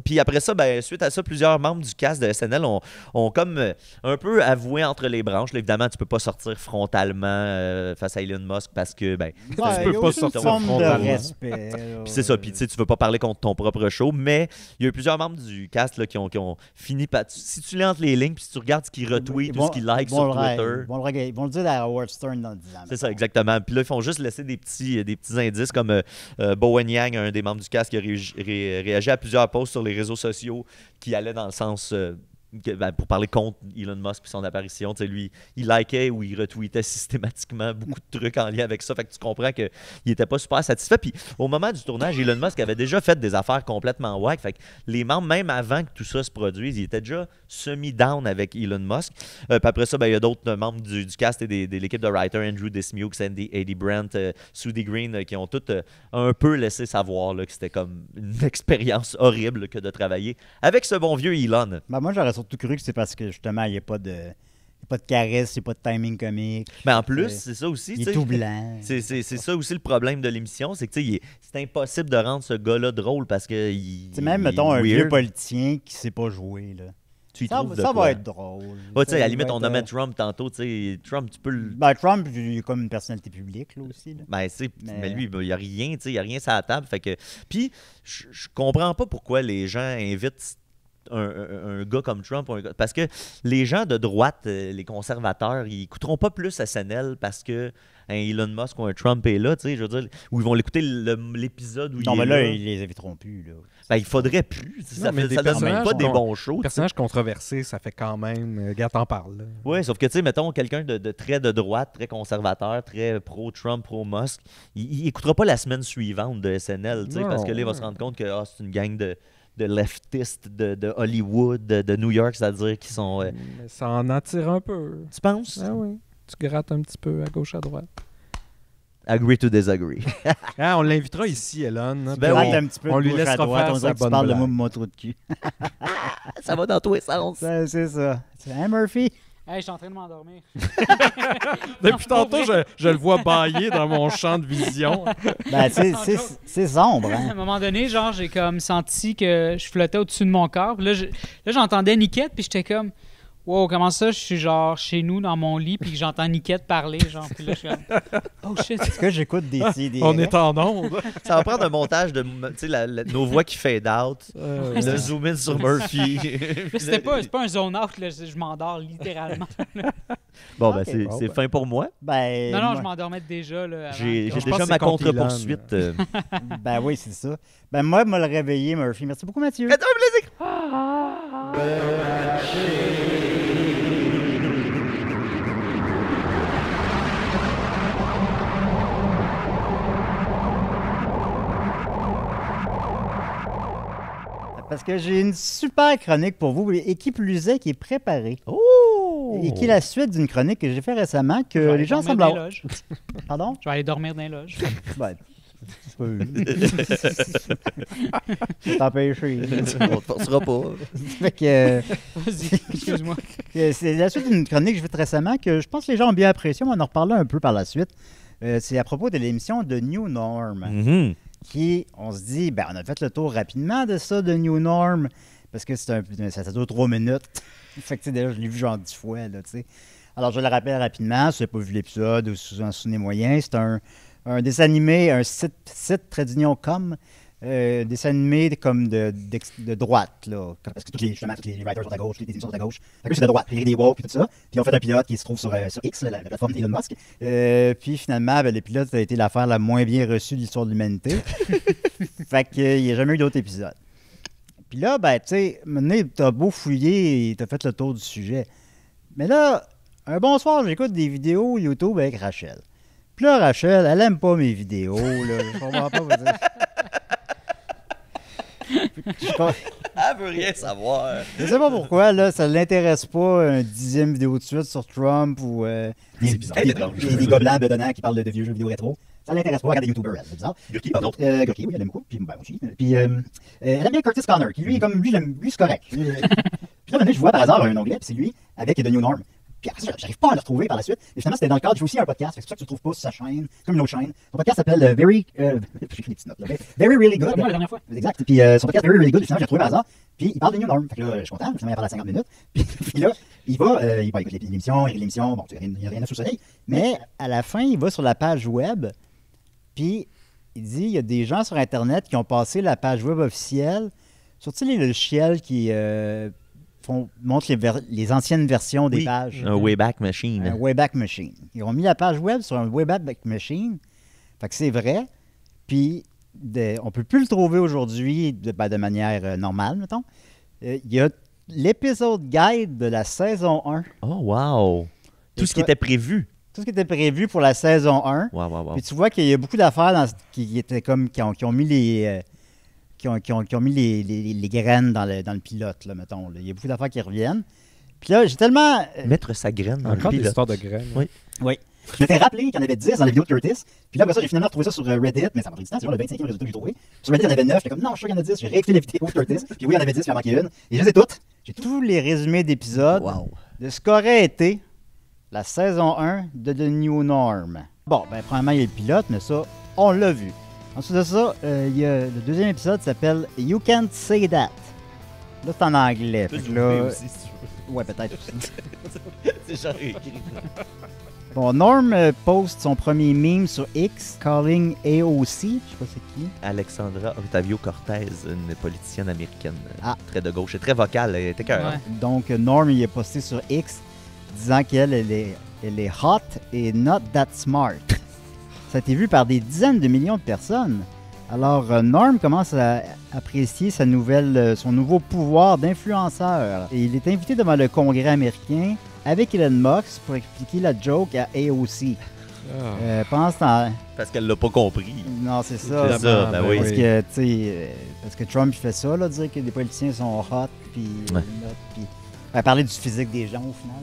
Puis après ça, ben, suite à ça, plusieurs membres du cast de SNL ont comme un peu avoué entre les branches. Là, évidemment, tu peux pas sortir frontalement face à Elon Musk parce que ben, Ouais, peux il y a pas aussi une sortir forme de frontalement. respect. là. puis c'est ça. Puis tu sais, tu veux pas parler contre ton propre show, mais il y a eu plusieurs membres du cast là, qui ont fini par. Si tu lis entre les lignes, puis si tu regardes ce qu'ils retweetent ou ce qu'ils like sur Twitter. Ils vont le dire à Howard Stern dans 10 ans. C'est ça, exactement. Puis là, ils font juste laisser des petits indices comme Bowen Yang, un des membres du cast, qui a réagi à plusieurs posts sur les réseaux sociaux qui allaient dans le sens pour parler contre Elon Musk et son apparition. Tu sais, lui, il likait ou il retweetait systématiquement beaucoup de trucs en lien avec ça. Fait que tu comprends qu'il n'était pas super satisfait. Puis au moment du tournage, Elon Musk avait déjà fait des affaires complètement wack. Fait que les membres, même avant que tout ça se produise, ils étaient déjà semi-down avec Elon Musk. Puis après ça, ben, il y a d'autres membres du cast et de l'équipe de writers, Andrew Dismuke, Eddie Brent, Sudie Green, qui ont tous un peu laissé savoir là, que c'était comme une expérience horrible que de travailler avec ce bon vieux Elon. Ben, moi, j'aurais surtout cru que c'est parce que justement, il n'y a pas de caresse, il n'y a pas de timing comique. Mais en plus, c'est ça aussi. Il tu sais, est tout blanc. C'est ça aussi le problème de l'émission, c'est que tu sais, c'est impossible de rendre ce gars-là drôle parce que Tu sais, même, mettons, un vieux politicien qui ne sait pas jouer. Là. Tu y Ça, trouves de ça quoi? va être drôle. Ouais, tu sais, à la Ça limite, va on être, nommait Trump tantôt. Tu sais, Trump, tu peux le. Ben, Trump, il est comme une personnalité publique, là aussi. Là. Ben, tu sais, Mais- mais lui, il n'y a rien, tu sais, il n'y a rien sur la table. Fait que. Puis, je comprends pas pourquoi les gens invitent un gars comme Trump. Parce que les gens de droite, les conservateurs, ils écouteront pas plus SNL parce que un Elon Musk ou un Trump est là, tu sais, je veux dire, ou ils vont l'écouter l'épisode où Non, il mais est là, là. ils les inviteront plus. Là. Ben, il faudrait plus. Tu sais, Non, ça mais fait, des ça donne personnages pas des dont- bons shows. tu sais. Personnage controversé, ça fait quand même. Regarde, t'en parles. là. Oui, sauf que, tu sais, mettons, quelqu'un de très de droite, très conservateur, très pro-Trump, pro-Musk, il écoutera pas la semaine suivante de SNL, tu sais, Non, parce que là, il va se rendre compte que c'est une gang de leftistes de Hollywood, de New York, c'est-à-dire qui sont... Mais ça en attire un peu. Tu penses? Ah oui. Tu grattes un petit peu à gauche, à droite. Agree to disagree. Ah, on l'invitera ici, Elon. Ben puis oui. Gratte un petit peu on de lui gauche à laissera droite, faire on dirait sa que tu bonne parles de moi blague. mon trou de cul. Ça va dans tous les sens. C'est ça. Hein, Murphy? Hey, je suis en train de m'endormir. Depuis tantôt, je le vois bailler dans mon champ de vision. Ben, c'est sombre, À un hein? moment donné, genre, j'ai comme senti que je flottais au-dessus de mon corps. Puis là, j'entendais Niquette, puis j'étais comme, wow, comment ça, je suis genre chez nous dans mon lit, puis que j'entends Niquette parler, genre, puis là, je suis comme, oh shit. Est-ce que j'écoute des On est en onde. Ça va prendre un montage de tu sais, nos voix qui fade out, le zoom in sur Murphy. Là, c'est pas un zone out, là, je m'endors littéralement. Bon, ben, Ok, c'est fin pour moi. Ben, Non, moi- je m'endormais déjà, là. avant. J'ai Je pense déjà que ma c'est contre contre-poursuite. ben oui, c'est ça. Ben moi, me le réveiller, Murphy. Merci beaucoup, Mathieu. Faites un plaisir! Parce que j'ai une super chronique pour vous, et qui plus est, qui est préparée. Oh! Et qui est la suite d'une chronique que j'ai fait récemment, Je vais que aller les gens dormir semblent dans les avoir... loges. Pardon? Je vais aller dormir dans les loges. Ben, c'est pas... T'empêcher. On te forcera pas. Fait que... Vas-y, excuse-moi. C'est la suite d'une chronique que j'ai faite récemment que je pense que les gens ont bien apprécié. On va en reparler un peu par la suite. C'est à propos de l'émission de New Norm. Mhm. Qui, on se dit, ben, on a fait le tour rapidement de ça, de New Norm, parce que ça dure 3 minutes. Fait que, tu sais, déjà, je l'ai vu genre 10 fois, là, tu sais. Alors, je le rappelle rapidement, si vous n'avez pas vu l'épisode ou si vous en souvenez moyen, c'est un dessin animé, un site _com, dessin animé comme de droite, là. Parce que justement, tous les writers sont à gauche, les émissions sont à gauche. Fait que c'est de droite, puis il y a des woke, puis tout ça. Puis on fait un pilote qui se trouve sur X, la plateforme d'Elon Musk. Puis finalement, ben, le pilote a été l'affaire la moins bien reçue de l'histoire de l'humanité. Fait qu'il n'y a jamais eu d'autre épisode. Puis là, ben, tu sais, maintenant, t'as beau fouiller et t'as fait le tour du sujet. Mais là, un bon soir, j'écoute des vidéos YouTube avec Rachel. Puis là, Rachel, elle aime pas mes vidéos, là. Je comprends pas vous dire. Elle veut rien savoir. Je sais pas pourquoi, là, ça l'intéresse pas, un 10e vidéo de suite sur Trump ou des gars blancs bedonnants qui parlent de vieux jeux vidéo rétro. Ça l'intéresse pas, regarder YouTubers, c'est bizarre. Gurki, pardon. Gurki, oui, elle aime beaucoup. Puis, ben, aussi. Puis, elle aime bien Curtis Connor, qui lui, comme lui, lui c'est correct. Puis là, maintenant, je vois par hasard un onglet, puis c'est lui avec The New Norm. Puis après ça, j'arrive pas à le retrouver par la suite. Et finalement, c'était dans le cadre, j'ai aussi un podcast. C'est pour ça que tu le trouves pas sur sa chaîne, comme une autre chaîne. Son podcast s'appelle Very... j'ai pris des petites notes, là. Very Really Good. Moi, la dernière fois. Exact. Puis son podcast Very Really Good, finalement, j'ai trouvé par hasard. Puis il parle de New Norm. Fait que là, je suis content. Finalement, il parle à 50 minutes. Puis là, il va écouter l'émission. Bon, il n'y a rien à sous le soleil. Mais à la fin, il va sur la page web. Puis il dit, il y a des gens sur Internet qui ont passé la page web officielle sur les logiciels qui montrent les anciennes versions des pages. Un Wayback Machine. Un Wayback Machine. Ils ont mis la page web sur un Wayback Machine. Fait que c'est vrai. Puis, on ne peut plus le trouver aujourd'hui de manière normale, mettons. Il y a l'épisode guide de la saison 1. Oh, wow! Tout ce qui était prévu. Tout ce qui était prévu pour la saison 1. Wow. Puis tu vois qu'il y a beaucoup d'affaires qui étaient comme qui ont mis les... Qui ont mis les graines dans le pilote, là, mettons. Là. Il y a beaucoup d'affaires qui reviennent. Puis là, j'ai tellement... Mettre sa graine dans Encore le des pilote. histoires de graines. Oui. Je m'étais rappelé qu'il y en avait 10 dans la vidéo de Curtis. Puis là, après ça, j'ai finalement retrouvé ça sur Reddit, mais ça m'a pris du temps. C'est vraiment le 25e résultat que j'ai trouvé. Sur Reddit, il y en avait 9. J'étais comme, non, je suis sûr qu'il y en a 10. J'ai réécouté les vidéos de Curtis. Puis oui, il y en avait 10, il en manquait une. Et je les ai toutes. J'ai tous les résumés d'épisodes de ce qu'aurait été la saison 1 de The New Norm. Bon, ben, premièrement, il y a le pilote, mais ça, on l'a vu. Ensuite de ça, il y a le deuxième épisode qui s'appelle You Can't Say That. Là, c'est en anglais. Fait que là... aussi, si tu Ouais, peut-être aussi. veux. C'est genre écrit. Bon, Norm poste son premier meme sur X, calling AOC. Je sais pas c'est qui. Alexandra Ocasio-Cortez, une politicienne américaine très de gauche et très vocale. Elle était cœur. Ouais. Donc, Norm, il a posté sur X disant qu'elle est hot et not that smart. Ça a été vu par des dizaines de millions de personnes. Alors, Norm commence à apprécier son nouveau pouvoir d'influenceur. Et il est invité devant le Congrès américain avec Elon Musk pour expliquer la joke à AOC. Pendant ce temps... Parce qu'elle l'a pas compris. Non, c'est ça. C'est ça, ben oui. Parce que, tu sais, parce que Trump il fait ça, là, dire que les politiciens sont hot, puis parler du physique des gens, au final.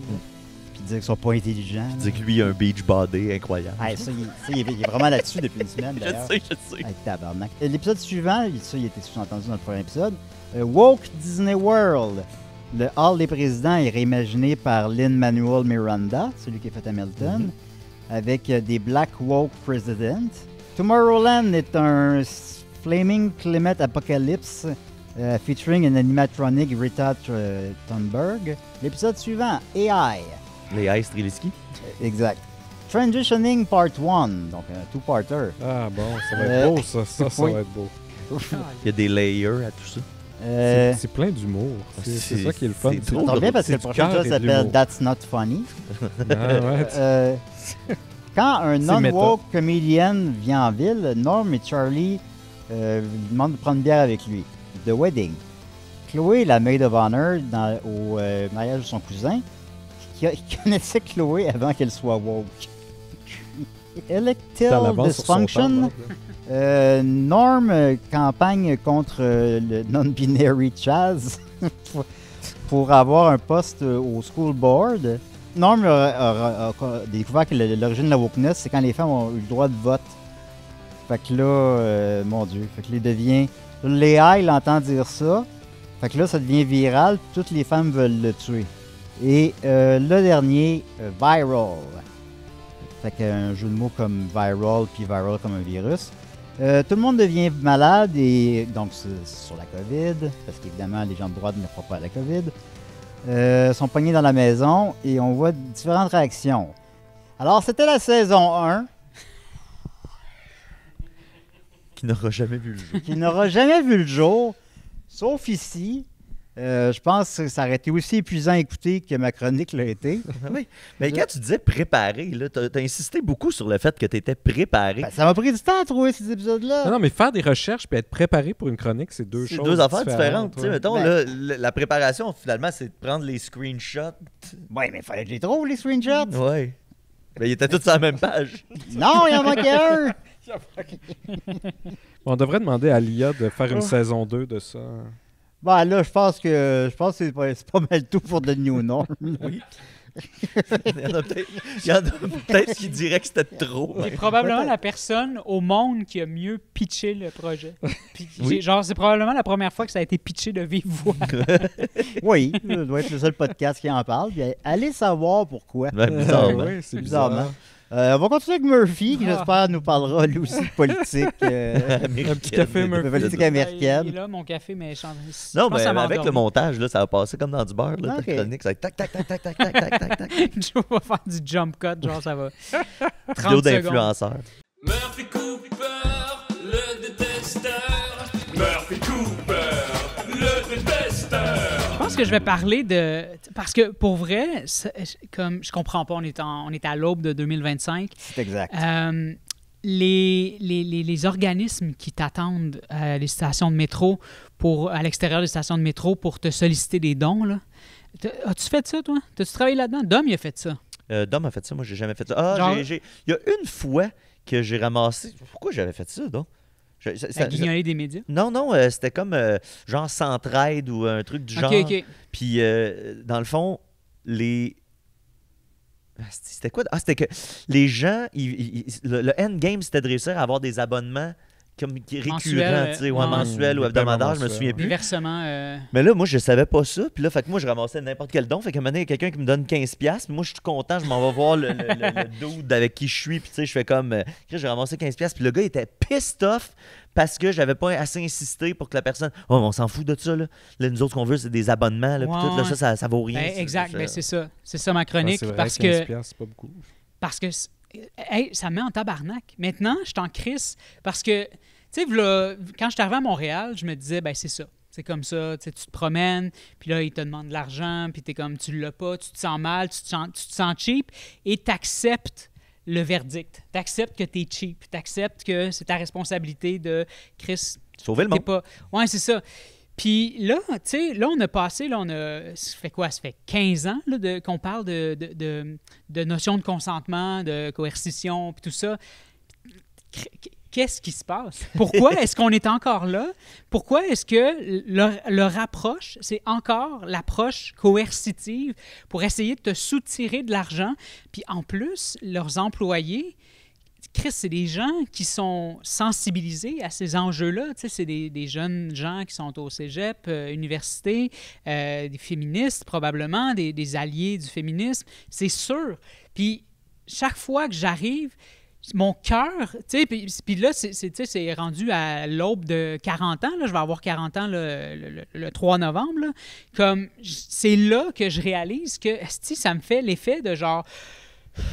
Puis dire qu'ils sont pas intelligents. Je dis que lui, il a un beach body incroyable. Ah, ça, il est vraiment là-dessus depuis une semaine, d'ailleurs. Je sais. Avec tabarnak. L'épisode suivant, ça, il était sous-entendu dans le premier épisode. Woke Disney World. Le Hall des présidents est réimaginé par Lin-Manuel Miranda, celui qui a fait Hamilton, avec des Black Woke Presidents. Tomorrowland est un Flaming Climate Apocalypse featuring un animatronic Greta Thunberg. L'épisode suivant, AI. Les Ice Strelitzky. Exact. Transitioning Part 1, donc un two-parter. Ah bon, ça va être beau, ça. Ça oui. va être beau. Il y a des layers à tout ça. C'est plein d'humour. C'est ça qui est le fun. c'est Ça drôle. tombe bien parce que C'est le du prochain cœur épisode et de s'appelle l'humour. That's Not Funny. Ah, ouais, Quand un C'est non-woke comedian vient en ville, Norm et Charlie lui demandent de prendre une bière avec lui. The Wedding. Chloé, la maid of honor au mariage de son cousin, qui connaissait Chloé avant qu'elle soit woke. T'as Electile l'avance sur son temps, Dysfunction. Norm campagne contre le non-binary Chaz pour avoir un poste au school board. Norm a découvert que l'origine de la wokeness, c'est quand les femmes ont eu le droit de vote. Fait que là, mon Dieu, fait que Léa, il entend dire ça. Fait que là, ça devient viral, toutes les femmes veulent le tuer. Et le dernier, viral. Fait qu'un jeu de mots comme viral, puis viral comme un virus. Tout le monde devient malade, et donc c'est sur la COVID, parce qu'évidemment, les gens de droite ne croient pas à la COVID. Sont pognés dans la maison, et on voit différentes réactions. Alors, c'était la saison 1. Qui n'aura jamais vu le jeu. Qui n'aura jamais vu le jour, sauf ici. Je pense que ça aurait été aussi épuisant à écouter que ma chronique l'a été. Oui. Mais quand tu disais préparé, tu as insisté beaucoup sur le fait que tu étais préparé. Ben, ça m'a pris du temps à trouver ces épisodes-là. Non, mais faire des recherches et être préparé pour une chronique, c'est deux C'est choses deux affaires différentes. Tu sais, ouais. mettons, Ben- là, la préparation, finalement, c'est de prendre les screenshots. Oui, mais il fallait que je les trouve, les screenshots. Ouais. Ben, ils étaient tous sur la même page. Non, il en manquait un. On devrait demander à l'IA de faire une saison 2 de ça. Bon, là, je pense que c'est pas mal tout pour The New Norm. Oui. Il y en a peut-être qui diraient que c'était trop. C'est probablement la personne au monde qui a mieux pitché le projet. Puis, Oui. genre, c'est probablement la première fois que ça a été pitché de vive voix. Oui, ça doit être le seul podcast qui en parle. Puis allez savoir pourquoi. Ben, bizarrement. Oui, c'est Bizarrement. bizarre. On va continuer avec Murphy, qui j'espère nous parlera lui aussi de politique. Un petit café, Murphy. Politique Il américaine. est là, mon café, mais je Non, pense mais que ça m'a avec le endormi. montage, là, ça va passer comme dans du beurre. Là, Ok. ta chronique, ça va être tac, tac, tac, tac, tac, tac, tac, tac, tac. Je vais faire du jump cut, genre ça va. 30 Vidéo secondes. d'influenceur. Murphy Cooper, le détesteur. Murphy Cooper, le détesteur. Je pense que je vais parler de... Parce que pour vrai, comme je comprends pas, on est à l'aube de 2025. C'est exact. Les organismes qui t'attendent à les stations de métro, à l'extérieur des stations de métro pour te solliciter des dons, là. As-tu fait ça, toi? T'as-tu travaillé là-dedans? Dom, il a fait ça. Dom a fait ça, moi, j'ai jamais fait ça. Ah, Genre- il y a une fois que j'ai ramassé. Pourquoi j'avais fait ça, donc? À guignoler des médias. Non, c'était comme genre Centraide ou un truc du genre. OK. Puis, dans le fond, c'était quoi? Ah, c'était que les gens, le endgame, c'était de réussir à avoir des abonnements comme récurrents, Mensuels, tu sais, ouais. mensuels ou Des hebdomadaires, je me paiements souviens Les plus. versements... Mais là, moi, je savais pas ça. Puis là, fait que moi, je ramassais n'importe quel don. Fait qu'à un moment donné, il y a quelqu'un qui me donne 15$. Puis moi, je suis content. Je m'en vais voir le dude avec qui je suis. Puis tu sais, je fais comme... j'ai ramassé 15$. Puis le gars, il était pissed off parce que j'avais pas assez insisté pour que la personne... Oh, on s'en fout de ça, là. Là, nous autres, ce qu'on veut, c'est des abonnements. Là, puis Ouais, tout, là, ouais. ça vaut rien. Ben, exact, ben, c'est ça. C'est ça ma Ouais, chronique. c'est vrai, parce 15 que... piastres, c'est pas beaucoup. Parce que hey, ça me met en tabarnak. Maintenant, je suis en crise parce que, tu sais, quand je suis arrivé à Montréal, je me disais, ben c'est ça. C'est comme ça, tu sais, tu te promènes, puis là, ils te demandent de l'argent, puis t'es comme, tu l'as pas, tu te sens mal, tu te sens cheap, et t'acceptes le verdict. T'acceptes que t'es cheap. T'acceptes que c'est ta responsabilité de, Chris, Sauver le t'es monde. pas... Ouais, c'est ça. Puis là, tu sais, là, on a passé, ça fait quoi? Ça fait 15 ans là, qu'on parle de notion de consentement, de coercition, puis tout ça. Qu'est-ce qui se passe? Pourquoi est-ce qu'on est encore là? Pourquoi est-ce que leur approche, c'est encore l'approche coercitive pour essayer de te soutirer de l'argent? Puis en plus, leurs employés, Chris, c'est des gens qui sont sensibilisés à ces enjeux-là. Tu sais, c'est des jeunes gens qui sont au cégep, université, des féministes probablement, des alliés du féminisme. C'est sûr. Puis chaque fois que j'arrive, mon cœur, tu sais, puis là, c'est rendu à l'aube de 40 ans. Là, je vais avoir 40 ans le 3 novembre. Là. Comme, c'est là que je réalise que ça me fait l'effet de genre...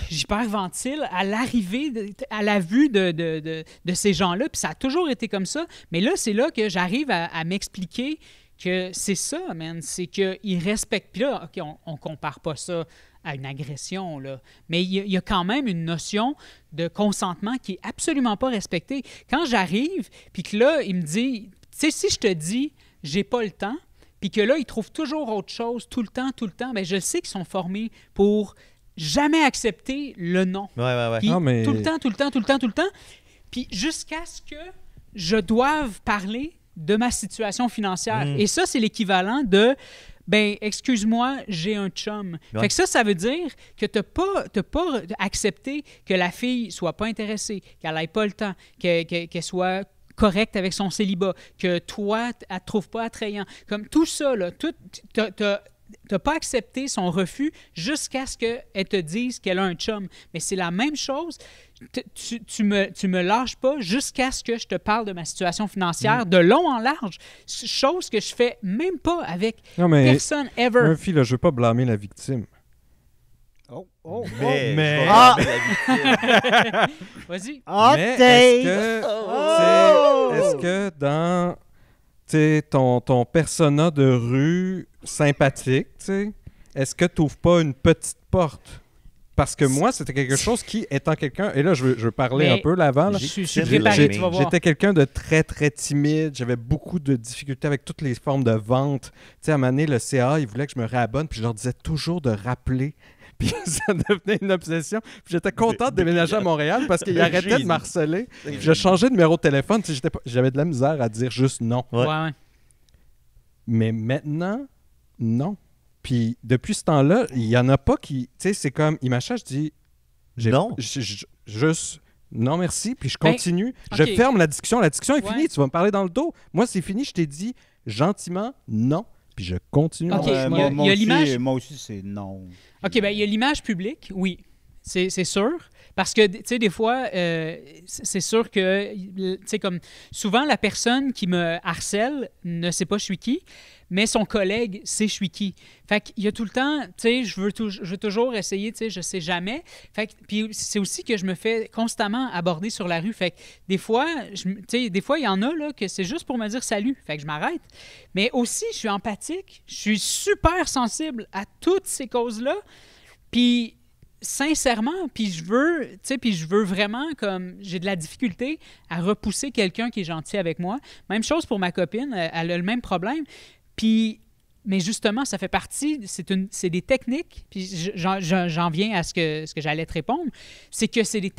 J'hyperventile à l'arrivée, à la vue de ces gens-là. Puis ça a toujours été comme ça. Mais là, c'est là que j'arrive à m'expliquer que c'est ça, man. C'est qu'ils respectent... Puis là, OK, on compare pas ça à une agression, là. Mais il y a quand même une notion de consentement qui est absolument pas respectée. Quand j'arrive, puis que là, il me dit... Tu sais, si je te dis « j'ai pas le temps », puis que là, ils trouvent toujours autre chose tout le temps, bien, je sais qu'ils sont formés pour... jamais accepter le non. Ouais. Puis, Non, mais- tout le temps. Puis jusqu'à ce que je doive parler de ma situation financière. Et ça, c'est l'équivalent de ben, excuse-moi, j'ai un chum. Ouais. Fait que ça veut dire que t'as pas accepté que la fille soit pas intéressée, qu'elle ait pas le temps, qu'elle soit correcte avec son célibat, que toi, elle te trouve pas attrayant. Comme tout ça, là, t'as pas accepté son refus jusqu'à ce qu'elle te dise qu'elle a un chum. Mais c'est la même chose. Tu me lâches pas jusqu'à ce que je te parle de ma situation financière de long en large. Chose que je fais même pas avec Non, mais personne ever. Murphy, là, je veux pas blâmer la victime. Mais, Mais- je vais blâmer la victime. Vas-y. Hot Mais take! est-ce que dans ton persona de rue sympathique, tu sais, est-ce que tu n'ouvres pas une petite porte? Parce que moi, c'était quelque chose qui, étant quelqu'un... Et là, je veux parler Mais un peu l'avant. là. Je suis J'ai- préparé, tu vas voir. J'étais quelqu'un de très, très timide. J'avais beaucoup de difficultés avec toutes les formes de vente. Tu sais, à un moment donné, le CA, il voulait que je me réabonne, puis je leur disais toujours de rappeler. Puis ça devenait une obsession. Puis j'étais content de déménager à Montréal parce qu'il arrêtait de m'harceler. Puis je changeais de numéro de téléphone. Tu sais, j'avais de la misère à dire juste non. Ouais. Ouais. Mais maintenant, non. Puis depuis ce temps-là, il y en a pas qui... Tu sais, c'est comme, il m'achète, je dis... Non. Juste... Non, merci. Puis je Ben, continue. ok. Je ferme la discussion. La discussion est Ouais. finie. Tu vas me parler dans le dos. Moi, c'est fini. Je t'ai dit gentiment non. Puis je continue. Ok, Ouais, il y a- moi il y a aussi, l'image. Moi aussi, c'est non. OK, ben il y a l'image publique, oui. C'est sûr. Parce que, tu sais, des fois, c'est sûr que, tu sais, comme souvent, la personne qui me harcèle ne sait pas je suis qui, mais son collègue sait je suis qui. Fait qu'il y a tout le temps, tu sais, je veux toujours essayer, tu sais, je sais jamais. Fait que, puis c'est aussi que je me fais constamment aborder sur la rue. Fait que des fois, tu sais, des fois, il y en a, là, que c'est juste pour me dire salut. Fait que je m'arrête. Mais aussi, je suis empathique. Je suis super sensible à toutes ces causes-là. Puis sincèrement, puis je veux vraiment, comme, j'ai de la difficulté à repousser quelqu'un qui est gentil avec moi. Même chose pour ma copine, elle a le même problème. Puis, mais justement, ça fait partie, c'est des techniques, puis j'en viens à ce que j'allais te répondre, c'est que c'est des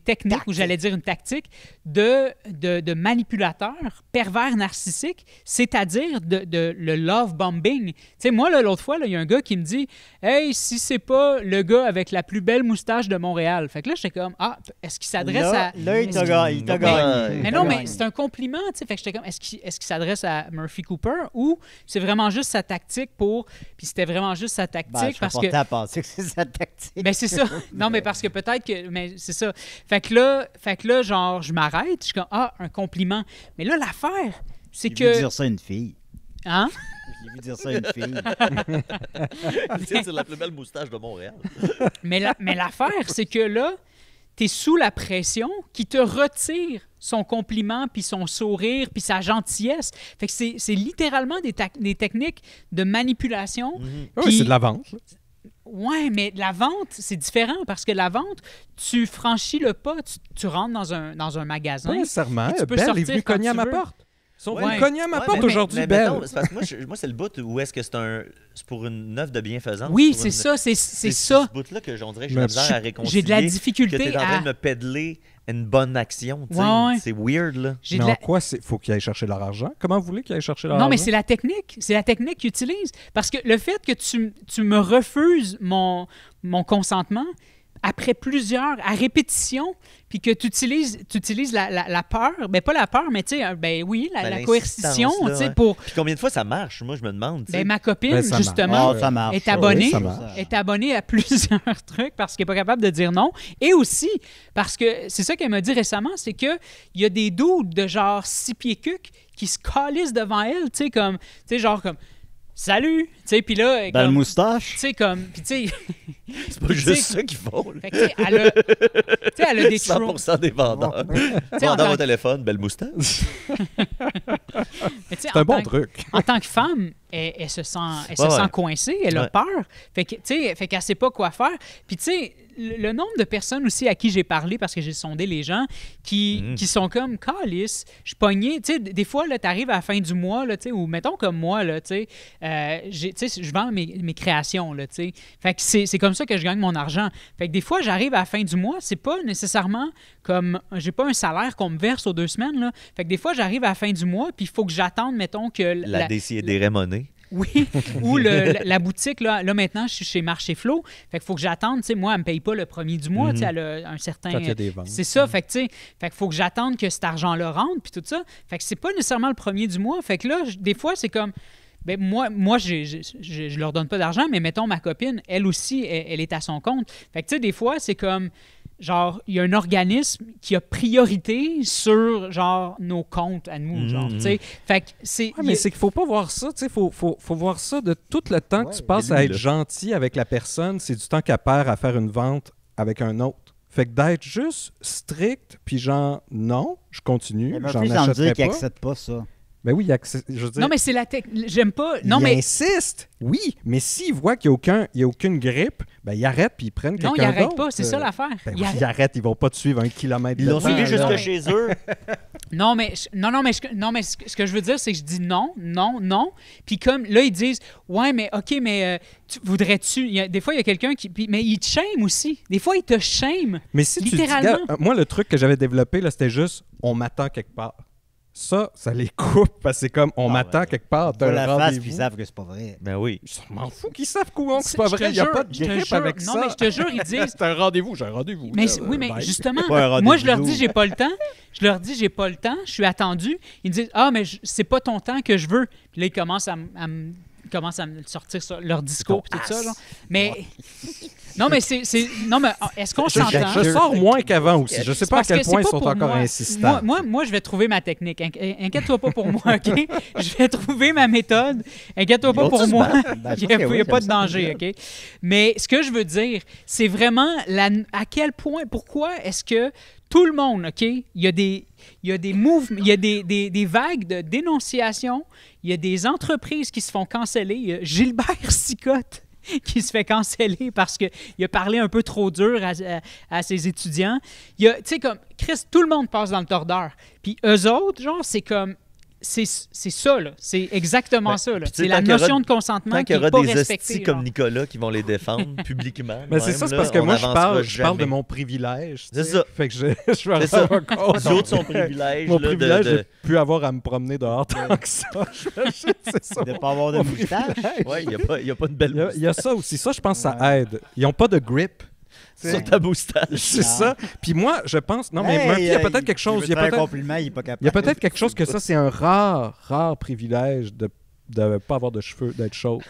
techniques, ou j'allais dire une tactique, de manipulateurs pervers narcissiques, c'est-à-dire le love bombing. Tu sais, moi, là, l'autre fois, il y a un gars qui me dit « Hey, si c'est pas le gars avec la plus belle moustache de Montréal. » Fait que là, j'étais comme « Ah, est-ce qu'il s'adresse à... » Là, il t'a gagné. Mais non, mais c'est un compliment, tu sais. Fait que j'étais comme, est-ce qu'il s'adresse à Murphy Cooper ou c'est vraiment juste sa tactique pour... Puis c'était vraiment juste sa tactique Je parce serais que... porté à penser que c'est sa tactique. Ben c'est ça. Non, mais parce que peut-être que... Mais c'est ça. Fait que là, genre, je m'arrête. Je suis comme, ah, un compliment. Mais là, l'affaire, c'est J'ai vu que... dire ça à une fille. Hein? J'ai vu dire ça à une fille. C'est la plus belle moustache de Montréal. Mais l'affaire, c'est que là, t'es sous la pression qui te retire son compliment, puis son sourire, puis sa gentillesse. Fait que c'est littéralement des techniques de manipulation. Oui, Puis- c'est de la vente. là. Ouais, mais la vente, c'est différent parce que la vente, tu franchis le pas, tu rentres dans un magasin. Pas nécessairement. Et tu peux Belle est sortir venue quand cogner à tu ma veux. porte. Ils sont Ouais. venus cogner à ma Ouais, porte mais- aujourd'hui, mais Belle. mettons, c'est parce que moi, c'est le bout où est-ce que c'est pour une œuvre de bienfaisance. Oui, pour c'est une- ça, c'est C'est ça. ce bout-là que j'en dirais que j'ai Mais la misère à réconcilier. J'ai de la Que difficulté t'es en train à... de me pédler une bonne action. tu sais. Ouais. C'est weird, là. j'ai Mais de en la- quoi il faut qu'il aille chercher leur argent? Comment vous voulez qu'il aille chercher leur argent? Non, mais c'est la technique. C'est la technique qu'ils utilisent. Parce que le fait que tu me refuses mon consentement après à répétition, puis que tu utilises la peur, ben pas la peur, mais tu sais, ben oui, la Ben, coercition, l'insistance, là, tu sais, ouais. pour... Puis combien de fois ça marche? Moi, je me demande. tu sais. Ben, ma copine, Ben, ça marche. justement, Ça marche. est abonnée, Oui, ça marche. est abonnée à plusieurs trucs parce qu'elle n'est pas capable de dire non. Et aussi, parce que c'est ça qu'elle m'a dit récemment, c'est qu'il y a des dudes de genre 6 pieds cucs qui se calissent devant elle, tu sais, comme, tu sais, genre comme, salut, tu sais, puis là, Dans le comme, moustache. tu sais, comme, puis tu sais, C'est pas tu sais, juste ça qu'ils font. là. fait que, tu sais, elle a des trolls. 100% des vendeurs. sais, en Vendeur tant au téléphone, belle moustache. Mais tu sais, C'est un en bon tant- truc. En tant que femme, elle se sent Ouais. coincée, elle a Ouais. peur. Fait que, tu sais, fait qu'elle sait pas quoi faire. Puis, tu sais, le nombre de personnes aussi à qui j'ai parlé, parce que j'ai sondé les gens, qui sont comme, calice, je suis pogné. Tu sais, des fois, là, t'arrives à la fin du mois, là, tu sais, ou mettons comme moi, là, tu sais, je vends mes créations, là, tu sais. Fait que c'est comme ça que je gagne mon argent. Fait que des fois, j'arrive à la fin du mois, c'est pas nécessairement comme, j'ai pas un salaire qu'on me verse aux 2 semaines, là. Fait que des fois, j'arrive à la fin du mois, puis il faut que j'attende, mettons, que La Décideret monnaie. oui, ou la boutique, là maintenant, je suis chez Marché Flo. Fait qu'il faut que j'attende, tu sais, moi, elle me paye pas le premier du mois, tu sais, elle a un certain... Quand il y a des ventes. C'est ça, fait que, tu sais, fait qu'il faut que j'attende que cet argent-là rentre, puis tout ça. Fait que c'est pas nécessairement le premier du mois. Fait que là, des fois, c'est comme... Ben moi je leur donne pas d'argent, mais mettons, ma copine, elle aussi, elle est à son compte. Fait que, tu sais, des fois, c'est comme... Genre, il y a un organisme qui a priorité sur, genre, nos comptes à nous, genre, tu sais. Fait que c'est... Ouais, mais c'est qu'il faut pas voir ça, tu sais, faut voir ça de tout le temps que tu passes mais à lui, être là. gentil avec la personne, c'est du temps qu'elle perd à faire une vente avec un autre. Fait que d'être juste strict, puis genre, non, je continue, Il j'en me semble achèterai dire qu'il pas. n'accepte pas ça. Ben oui, je veux dire, Non, mais c'est la technique. J'aime pas... Non, il mais... insiste, oui, mais s'il voit qu'il n'y a aucune grippe, ben il arrête, puis ils prennent quelqu'un Non, d'autre. il arrête pas, c'est ça l'affaire. Ben Il oui, arrête- ils arrêtent, ils vont pas te suivre 1 kilomètre Ils de l'ont temps, suivi là. jusque chez eux. Non, mais ce que je veux dire, c'est que je dis non. Puis comme là, ils disent, ouais, mais OK, mais voudrais-tu... Des fois, il y a quelqu'un qui... Mais il te shame aussi. Des fois, il te shame. Mais si tu dis, Littéralement. gars, moi, le truc que j'avais développé, là, c'était juste, on m'attend quelque part. Ça les coupe parce que c'est comme on m'attend quelque part. Ils T'as voient un la face, rendez-vous. puis ils savent que c'est pas vrai. Ben oui. Je m'en fous qu'ils savent que c'est pas vrai. Il n'y a pas de grip avec ça. Non, mais je te jure, ils disent... C'est un rendez-vous, j'ai un rendez-vous. Mais, là, oui, mais bye. justement, Pas un rendez-vous moi, je leur d'eau. dis, j'ai pas le temps. Je suis attendu. Ils me disent, mais c'est pas ton temps que je veux. Puis là, ils commencent à me sortir leur discours et tout ça. Genre. Mais non, mais non, mais est-ce qu'on s'entend? Je sors moins qu'avant aussi. Je sais pas à Parce quel que c'est point ils pas sont pour encore moi. insistants. Moi, je vais trouver ma technique. Inquiète-toi pas pour moi, OK? Je vais trouver ma méthode. Inquiète-toi pas pour moi. Ben, Il n'y a pas de danger, OK? Mais ce que je veux dire, c'est vraiment à quel point, pourquoi est-ce que tout le monde, OK? Il y a des mouvements, il y a des vagues de dénonciation, il y a des entreprises qui se font canceller. Il y a Gilbert Sicotte qui se fait canceller parce qu'il a parlé un peu trop dur à ses étudiants. Tu sais, comme, Chris, tout le monde passe dans le tordeur. Puis eux autres, genre, c'est comme... C'est ça, là. C'est exactement ça, là. puis tu sais, C'est la tant qu'il y aura- notion de consentement Tant qui qu'il y n'est aura pas des respectée. hosties comme genre. Nicolas qui vont les défendre publiquement. Mais c'est même, ça, c'est là, parce que on moi, je avancera parle de jamais. mon privilège. C'est tu sais. ça. Fait que je vais C'est ça. avoir encore Les autres sont privilèges. mon là, privilège de... de plus avoir à me promener dehors tant que ça. C'est ça. De pas avoir de Mon moustache. privilège. Ouais, il n'y a pas de belle Il y a ça aussi. Ça, je pense que ça aide. Ils n'ont pas de grip. sur ta moustache. C'est ça. Puis moi, je pense... Non, mais Murphy, il y a peut-être quelque chose. Il y a un compliment, il n'est pas capable. Il y a peut-être quelque chose que ça, c'est un rare privilège de ne pas avoir de cheveux, d'être chauve.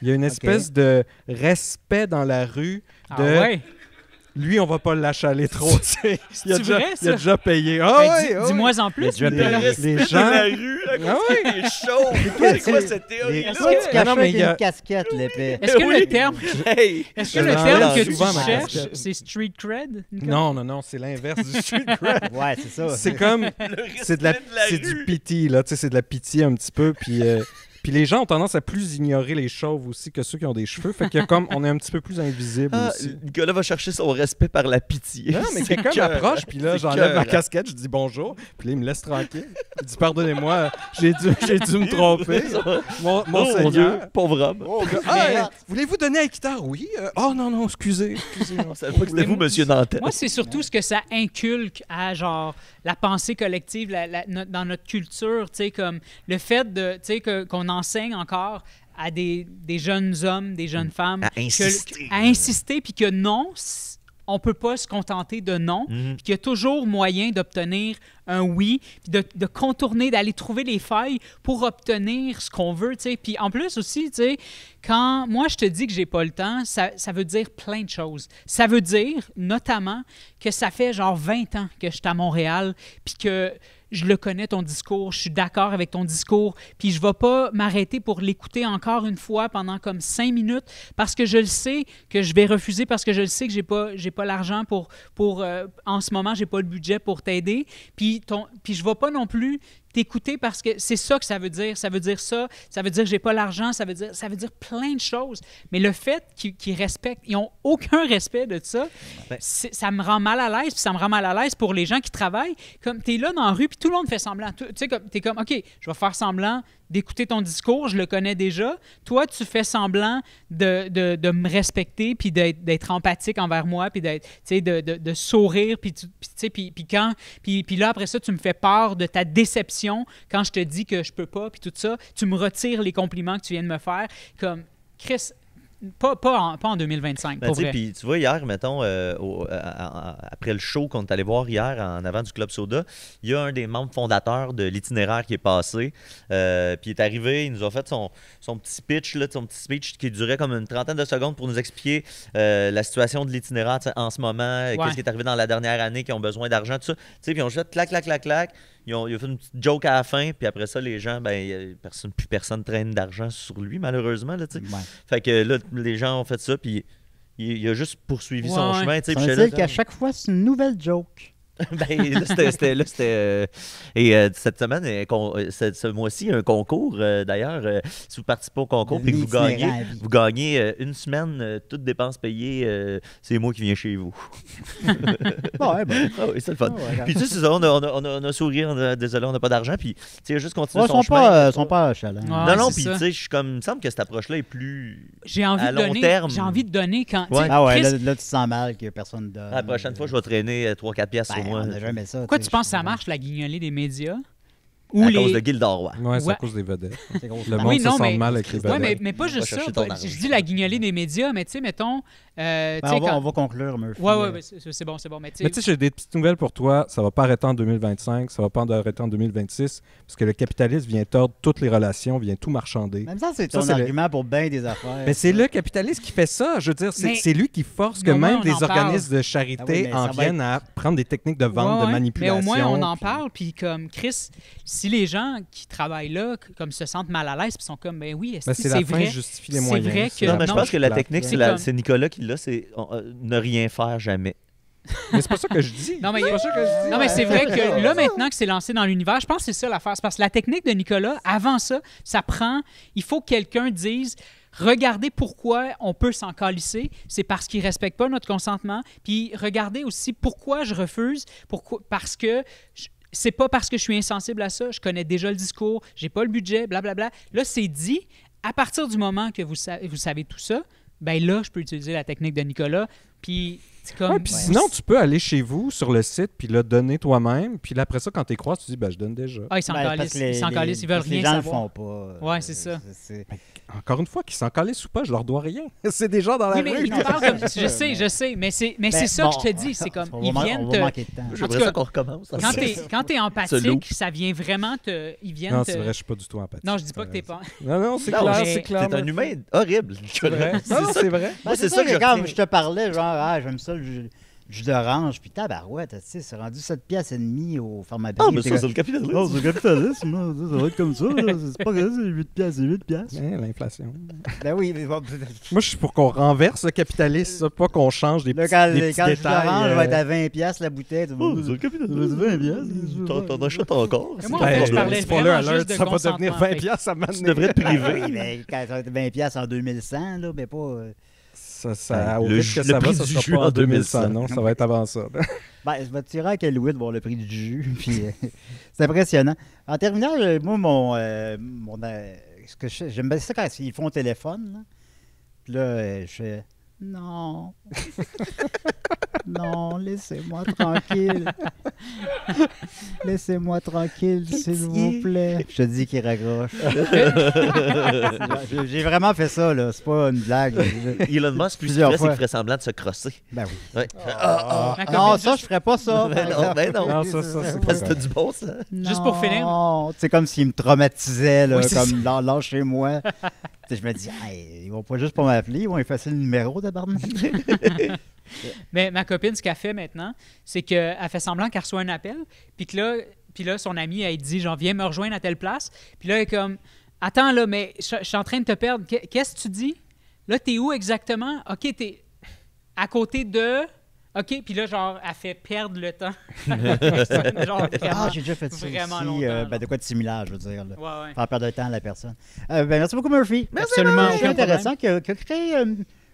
Il y a une espèce de respect dans la rue de... Ah ouais? Lui, on va pas le lâcher aller trop, tu sais. Il a vrai, il a ça? déjà payé. Ben, Ah ouais, ah dis-moi en plus. déjà payé. Les De gens... la rue, à Ah côté des chauds. C'est quoi cette théorie-là? Est-ce que tu caches Non, mais avec il y a- une casquette, l'épée? Est-ce que Oui. le terme, Hey! est-ce que Je le l'enlève terme que souvent, tu ma cherches, casquette. c'est street cred? Nicolas? Non, c'est l'inverse du street cred. Ouais, c'est ça. C'est comme... C'est du pitié, là. Tu sais, c'est de la pitié un petit peu, puis les gens ont tendance à plus ignorer les chauves aussi que ceux qui ont des cheveux. Fait qu'il y a comme... On est un petit peu plus invisible Ah, aussi. Nicolas va chercher son respect par la pitié. Non, mais C'est quelqu'un cœur. m'approche, puis là, C'est j'enlève ma cœur. casquette, je dis bonjour, puis là, il me laisse tranquille. Il dit pardonnez-moi, j'ai dû me tromper. Mon Oh mon Seigneur. Dieu, pauvre homme. Ah, voulez-vous donner un guitare? Oui. Oh non, excusez. On savait pas que c'était vous, monsieur Nantel. Moi, c'est surtout ce que ça inculque à, genre, la pensée collective dans notre culture, tu sais, comme le fait de, tu sais, qu'on enseigne encore à des jeunes hommes, des jeunes femmes, À insister. à insister, puis que non, on peut pas se contenter de non, puis qu'il y a toujours moyen d'obtenir un oui, puis de contourner, d'aller trouver les failles pour obtenir ce qu'on veut, tu sais. Puis en plus aussi, tu sais, quand moi je te dis que j'ai pas le temps, ça veut dire plein de choses. Ça veut dire notamment que ça fait genre 20 ans que je suis à Montréal, puis que je le connais ton discours, je suis d'accord avec ton discours, puis je ne vais pas m'arrêter pour l'écouter encore une fois pendant comme 5 minutes parce que je le sais que je vais refuser, parce que je le sais que j'ai pas l'argent pour en ce moment, j'ai pas le budget pour t'aider, puis je ne vais pas non plus t'écouter parce que c'est ça que ça veut dire. Ça veut dire ça veut dire que j'ai pas l'argent, ça veut dire plein de choses. Mais le fait qu'ils respectent, ils n'ont aucun respect de ça, ça me rend mal à l'aise, puis ça me rend mal à l'aise pour les gens qui travaillent. Comme tu es là dans la rue, puis tout le monde fait semblant. Tu sais, tu es comme, OK, je vais faire semblant d'écouter ton discours, je le connais déjà. Toi, tu fais semblant de me respecter, puis d'être empathique envers moi, puis d'être, tu sais, de sourire, puis là, après ça, tu me fais part de ta déception quand je te dis que je peux pas, puis tout ça. Tu me retires les compliments que tu viens de me faire. Comme, Chris, pas en 2025, Ben, pour tu sais, vrai. puis tu vois, hier, mettons, après le show qu'on est allé voir hier en avant du Club Soda, il y a un des membres fondateurs de l'itinéraire qui est passé. Puis il est arrivé, il nous a fait son petit pitch, là, son petit speech qui durait comme une trentaine de secondes pour nous expliquer la situation de l'itinéraire en ce moment, qu'est-ce qui est arrivé dans la dernière année, qui ont besoin d'argent, tout ça. Tu sais, puis on juste clac, clac, clac, clac. Il a fait une petite joke à la fin, puis après ça, les gens, plus personne traîne d'argent sur lui, malheureusement. Là, tu sais. Ouais. Fait que là, les gens ont fait ça, puis il a juste poursuivi son Ouais. chemin. Tu sais, Ça puis veut j'étais dire là, qu'à chaque fois, c'est une nouvelle joke. cette semaine, ce mois-ci, il y a un concours. D'ailleurs, si vous participez au concours et que vous gagnez une semaine, toutes dépenses payées, c'est moi qui viens chez vous. Ouais, ben. Ah oui, c'est le fun. Ouais, Puis tu sais, c'est ça, on a souri, désolé, on n'a pas d'argent. Puis tu sais, juste continuer Ouais, son ils chemin. sont pas chalants. Ouais. Non, c'est puis ça. tu sais, je suis comme, il me semble que cette approche-là est plus J'ai envie à de long donner. terme. J'ai envie de donner quand. Ouais. Ah ouais, Chris, là, tu te sens mal que personne donne. La prochaine fois, je vais traîner 3-4 piastres Ben, sur moi. on n'a jamais ça. pourquoi tu sais, tu penses que ça je- marche, la guignolée des médias? Ou à les... cause de Gildor, ouais. Ouais, c'est Ouais. à cause des vedettes. C'est gros. Le Ah monde oui, se non, sent mais- mal avec les Ouais, vedettes. mais pas juste Va ça. chercher ton argent. Je dis la guignolée des médias, mais tu sais, mettons... tu Ben, sais, on quand... va conclure, Murphy. Ouais, ben, c'est bon. Mais tu Mais tu sais, j'ai des petites nouvelles pour toi. Ça va pas arrêter en 2025, ça va pas arrêter en 2026, parce que le capitalisme vient tordre toutes les relations, vient tout marchander. Même ça, c'est Ça, ton c'est argument pour bien des affaires. Mais c'est le capitaliste qui fait ça. Je veux dire, Mais- c'est lui qui force que Mais au moins, même on des en parle. organismes de Ah charité oui, mais ça en va viennent à prendre des techniques de vente, de Ouais, manipulation. Mais au moins, on en puis- parle. Puis comme Chris, si les gens qui travaillent là comme se sentent mal à l'aise puis sont comme, ben oui, Ben, est-ce c'est que la c'est fin vrai? justifie les C'est moyens. vrai C'est que- Non, mais je non, pense que la plate. technique, C'est comme- c'est Nicolas qui l'a, c'est ne rien faire jamais. Mais c'est pas ça que je dis. Non, mais, c'est pas ça que je dis. non, mais c'est vrai que là, maintenant que c'est lancé dans l'univers, je pense que c'est ça l'affaire. C'est parce que la technique de Nicolas, avant ça, ça prend... Il faut que quelqu'un dise... Regardez pourquoi on peut s'en calisser. C'est parce qu'il ne respecte pas notre consentement. Puis regardez aussi pourquoi je refuse. Parce que... C'est pas parce que je suis insensible à ça. Je connais déjà le discours. J'ai pas le budget, blablabla. Là, c'est dit. À partir du moment que vous savez tout ça, ben là, je peux utiliser la technique de Nicolas. Puis c'est comme... Ouais, puis sinon, tu peux aller chez vous sur le site puis le donner toi-même. Puis là, après ça, quand tu crois, tu dis, ben, je donne déjà. Ah, ils s'en Ben, parce calissent. que les- Ils s'en calissent. Ils veulent parce que rien Les gens savoir. le font pas. Ouais, c'est ça. Encore une fois, qu'ils s'en calissent ou pas, je leur dois rien. C'est des gens dans la Oui, mais rue. ils te parlent comme... Je sais, mais c'est ça que je te dis. C'est comme, ils viennent On va te... manquer de temps. J'aimerais cas, ça qu'on recommence. Quand t'es Ce loup. empathique, ça vient vraiment te... Ils viennent Non, te... c'est vrai, je suis pas du tout empathique. Non, je dis pas que t'es pas... Non, c'est Non, clair, mais c'est clair. T'es un humain horrible. C'est vrai. Non, c'est vrai. Moi, c'est ça que je quand retiens. je te parlais, genre, ah, j'aime ça, le jus d'orange, puis tabarouette, tu sais, c'est rendu 7 piastres et demi au pharmacie. Ah, mais ça, c'est le capitalisme. Oh, c'est le capitalisme, là, ça va être comme ça, là, c'est pas grave, c'est 8 piastres, c'est 8 piastres. Ouais, l'inflation. Ben oui, mais bon, Moi, je suis pour qu'on renverse le capitalisme, pas qu'on change des là, petits, quand, des petits quand le jus détails. d'orange va être à 20 piastres la bouteille, tu vas Oh, c'est le capitalisme. 20 piastres. T'en achètes encore. Mais moi, en fait, je parlais spoiler vraiment alert, juste de ça va devenir consentement. 20 piastres à Tu devrais te priver. Oui, mais quand ça va être 20 piastres en 2100, là, mais pas... Ça, au Le rythme que le ça prix va, ça du sera jus pas en en 2100. 2100. Non, ça va être avant ça. Ben, je vais te tirer à quel Louis de voir le prix du jus. Puis, c'est impressionnant. En terminant, moi, ce que j'aime bien ça quand ils font au téléphone. Là. Puis là, je fais non. Non, laissez-moi tranquille. Laissez-moi tranquille, s'il vous plaît. Je te dis qu'il raccroche. J'ai vraiment fait ça, là. C'est pas une blague. Elon Musk, lui, ce qu'il Plusieurs ferait, c'est fois. qu'il ferait semblant de se crosser. Ben oui. Ouais. Ma copine, Non, ça, juste- je ferais pas ça. Ben non, ben non. Non, ça, c'est Parce que t'as du bon, ça. Juste pour finir. Non, c'est comme s'il me traumatisait, là, Oui, c'est comme là chez moi. Tu sais, je me dis, hey, ils vont pas juste pas m'appeler, ils vont effacer le numéro d'abord. Mais ma copine, ce qu'elle fait maintenant, c'est qu'elle fait semblant qu'elle reçoit un appel, puis là, son amie, elle dit, genre, viens me rejoindre à telle place. Puis là, elle est comme, attends, là, mais je suis en train de te perdre. Qu'est-ce que tu dis? Là, t'es où exactement? OK, t'es à côté de... OK, puis là, genre, elle fait perdre le temps. Genre, Ah, j'ai déjà fait ça vraiment aussi. longtemps, Ben, de quoi de similaire, je veux dire. Là. Ouais, ouais. Faire perdre le temps à la personne. Ben, merci beaucoup, Murphy. Absolument C'est aucun intéressant qui a créé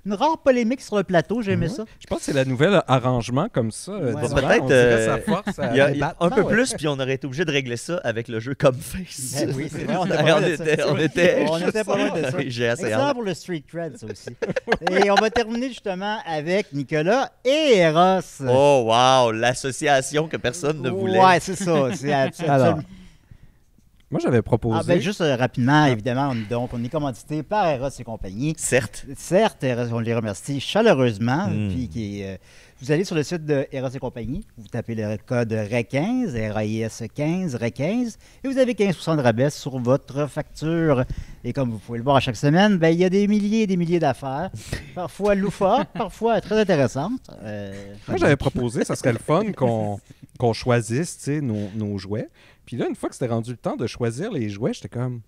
une rare polémique sur le plateau. J'ai aimé ça. Je pense que c'est la nouvelle arrangement comme ça. Ouais. d'hiver. Peut-être, On dirait sa force à Il y a débattre. un peu ouais. plus, puis on aurait été obligé de régler ça avec le jeu comme face. Ben oui, c'est vrai, on on a pas loin de ça. était On était pas loin de ça. Oui, j'ai assez Excellent hâte. pour le street cred, ça aussi. Et on va terminer justement avec Nicolas et Eros. Oh, wow, l'association que personne ne voulait. Ouais, c'est ça. C'est absolument. Alors, moi, j'avais proposé. Ah, ben, juste rapidement, évidemment, on est commandité par Eros et compagnie. Certes. Certes, Eros, on les remercie chaleureusement. Mm. Puis, vous allez sur le site de Eros et compagnie, vous tapez le code RAIS15, RAIS 15, RAIS15, et vous avez 15% de rabais sur votre facture. Et comme vous pouvez le voir à chaque semaine, ben, il y a des milliers et des milliers d'affaires, parfois loufoques, parfois très intéressantes. Moi, j'avais proposé, ça serait le fun qu'on choisisse tu sais, nos jouets. Puis là, une fois que c'était rendu le temps de choisir les jouets, j'étais comme,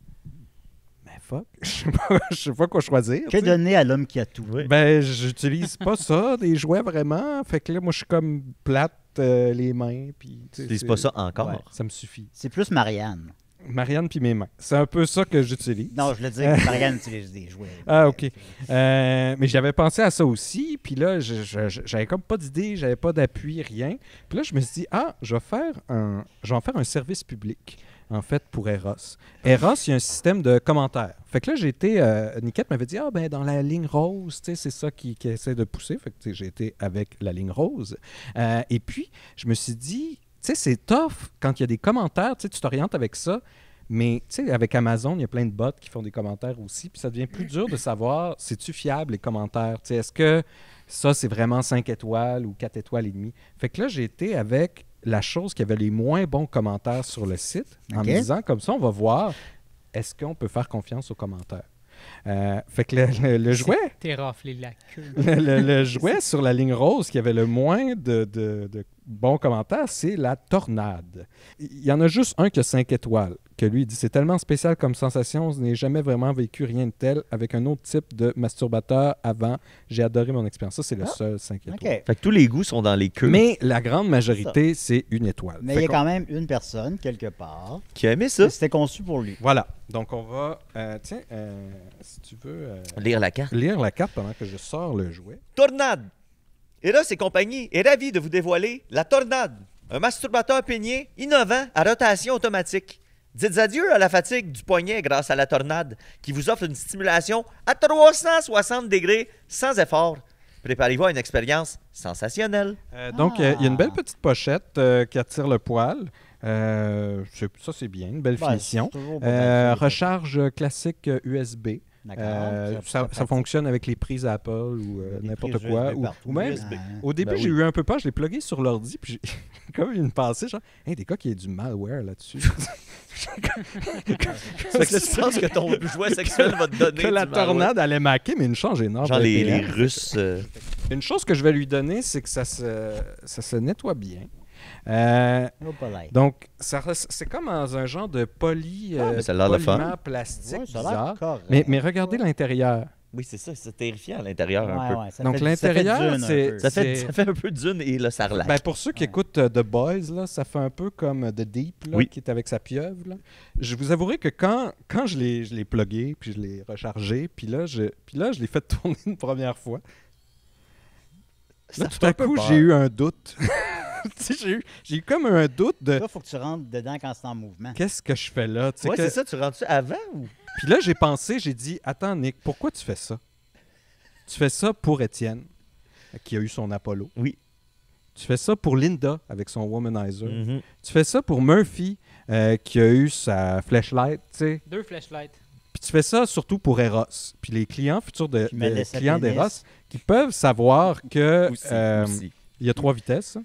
mais fuck, je sais pas quoi choisir. Que tu sais. donner à l'homme qui a tout? Ben, j'utilise pas ça, des jouets vraiment. Fait que là, moi, je suis comme plate les mains. Puis, tu sais, Tu n'utilises pas ça encore. Ouais. Ça me suffit. C'est plus Marianne. Marianne puis mes mains. C'est un peu ça que j'utilise. Non, je voulais dire que Marianne utilise des jouets. Ah, OK. Mais j'avais pensé à ça aussi. Puis là, j'avais comme pas d'idée, j'avais pas d'appui, rien. Puis là, je me suis dit, je vais en faire un service public, en fait, pour Eros. Eros, il y a un système de commentaires. Fait que là, j'ai été... Niquette m'avait dit, ben dans la ligne rose, tu sais, c'est ça qui essaie de pousser. Fait que tu sais, j'ai été avec la ligne rose. Et puis, je me suis dit, sais, c'est tough quand il y a des commentaires, tu sais, tu t'orientes avec ça, mais tu sais, avec Amazon, il y a plein de bots qui font des commentaires aussi, puis ça devient plus dur de savoir, c'est-tu fiable les commentaires? Tu sais, est-ce que ça, c'est vraiment 5 étoiles ou 4 étoiles et demie? Fait que là, j'ai été avec la chose qui avait les moins bons commentaires sur le site, en me disant, comme ça, on va voir, est-ce qu'on peut faire confiance aux commentaires? Fait que le jouet... T'es raflé la queue. le jouet sur la ligne rose qui avait le moins de bons commentaires, c'est la tornade. Il y en a juste un qui a 5 étoiles, que lui, il dit « C'est tellement spécial comme sensation, je n'ai jamais vraiment vécu rien de tel avec un autre type de masturbateur avant. J'ai adoré mon expérience. » Ça, c'est le seul 5 étoiles. OK. Fait que tous les goûts sont dans les queues. Mais la grande majorité, c'est une étoile. Mais Fait il y a qu'on- quand même une personne, quelque part, Qui a aimé ça? c'était conçu pour lui. Voilà. Donc, on va, si tu veux, Lire la carte. lire la carte pendant que je sors le jouet. Tornade. Eros et compagnie est ravi de vous dévoiler la Tornade, un masturbateur peigné innovant à rotation automatique. Dites adieu à la fatigue du poignet grâce à la Tornade, qui vous offre une stimulation à 360 degrés sans effort. Préparez-vous à une expérience sensationnelle. Donc, il y a une belle petite pochette qui attire le poil. Ça, c'est bien, une belle Ouais, finition. c'est toujours pas mal fait. Recharge classique USB. D'accord. Ça fonctionne avec les prises Apple ou Des n'importe prises quoi. USB Ou partout. même, Ah. au début, Ben j'ai oui. eu un peu peur. Je l'ai plugué sur l'ordi. Puis j'ai comme une pensée, genre, hey, des gars qui a du malware là-dessus. Fait que là, tu penses que ton jouet sexuel va te donner que la du malware. tornade allait maquer, mais une change énorme. Genre les VPN. Russes. Une chose que je vais lui donner, c'est que ça se nettoie bien. Oh, pas l'air. Donc, c'est comme dans un genre de mais ça a l'air le fun. polymère plastique Ouais, ça a l'air bizarre. correct. Mais regardez l'intérieur. Oui, c'est ça, c'est terrifiant à l'intérieur un peu. Ouais, ça Donc, fait- l'intérieur, ça fait dune un c'est- peu. Ça fait un peu dune et là, ça relaxe. Ben, pour ceux qui écoutent The Boys, là, ça fait un peu comme The Deep, là, Oui. qui est avec sa pieuvre. Là. Je vous avouerai que quand je l'ai plugué, puis je l'ai rechargé, puis là, je l'ai fait tourner une première fois. Ça Là, tout fait à un peu coup, peur. j'ai eu un doute. Tu sais, j'ai eu comme un doute de Là, il faut que tu rentres dedans quand c'est en mouvement. qu'est-ce que je fais là. Tu sais, Ouais, que- c'est ça, tu rentres avant ou? Puis là, j'ai dit, attends, Nick, pourquoi tu fais ça? Tu fais ça pour Étienne, qui a eu son Apollo. Oui. Tu fais ça pour Linda, avec son Womanizer. Mhm. Tu fais ça pour Murphy, qui a eu sa flashlight, tu sais. 2 flashlights. Puis tu fais ça surtout pour Eros. Puis les clients futurs Qui me laissent clients pénis. d'Eros, qui peuvent savoir que Aussi. il y a 3 vitesses.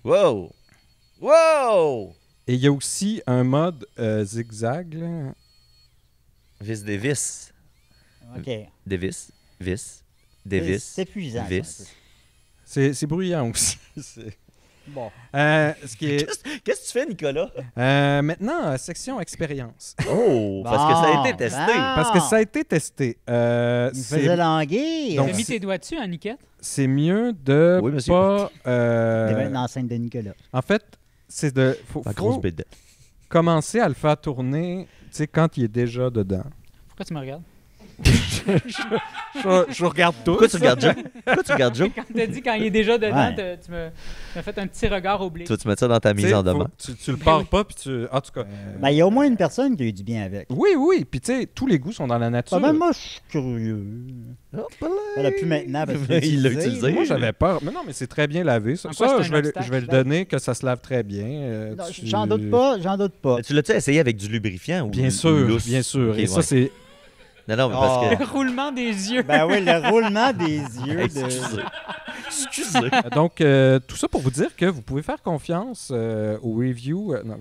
Wow! Wow! Et il y a aussi un mode zigzag. Là. Vis des vis. OK. Des vis. Vis. Des vis. C'est épuisant. Vis. C'est bruyant aussi. Bon. Ce qui est... Qu'est-ce que tu fais, Nicolas? Maintenant, section expérience. Oh! Parce que ça a été testé. Parce que ça a été testé. Il me faisait C'est languir. Donc, T'as mis c'est- tes doigts dessus, hein, Niquette? mieux de Oui, monsieur. pas... T'es maintenant enceinte de Nicolas. En fait, c'est de... Faut La grosse faut bédette. commencer à le faire tourner, tu sais, quand il est déjà dedans. Pourquoi tu me regardes? Je regarde tout. Pourquoi tu regardes Joe? Pourquoi tu regardes Joe? Quand t'as dit quand il est déjà dedans, Ouais. tu m'as fait un petit regard oblique. Tu vas-tu mettre ça dans ta Tu mise sais, en faut- demeure? tu le pars pas, puis tu... En tout cas... Ben, il y a au moins une personne qui a eu du bien avec. Oui, puis tu sais, tous les goûts sont dans la nature. Même moi, je suis curieux. Elle a plus maintenant parce qu'il Il l'a utilisé. Moi, j'avais peur. Mais non, mais c'est très bien lavé. Ça, En quoi ça, c'est je un vais, obstacle? je vais le donner que ça se lave très bien. Non, Tu- J'en doute pas, j'en doute pas. Mais tu l'as-tu essayé avec du lubrifiant ou Bien ou sûr, lousse? bien sûr. Ok, Et ça, ouais. c'est... Non, non, mais parce Ah. que... Le roulement des yeux. Ben oui, le roulement des yeux. Excusez. Excusez. Donc, tout ça pour vous dire que vous pouvez faire confiance aux reviews. Non,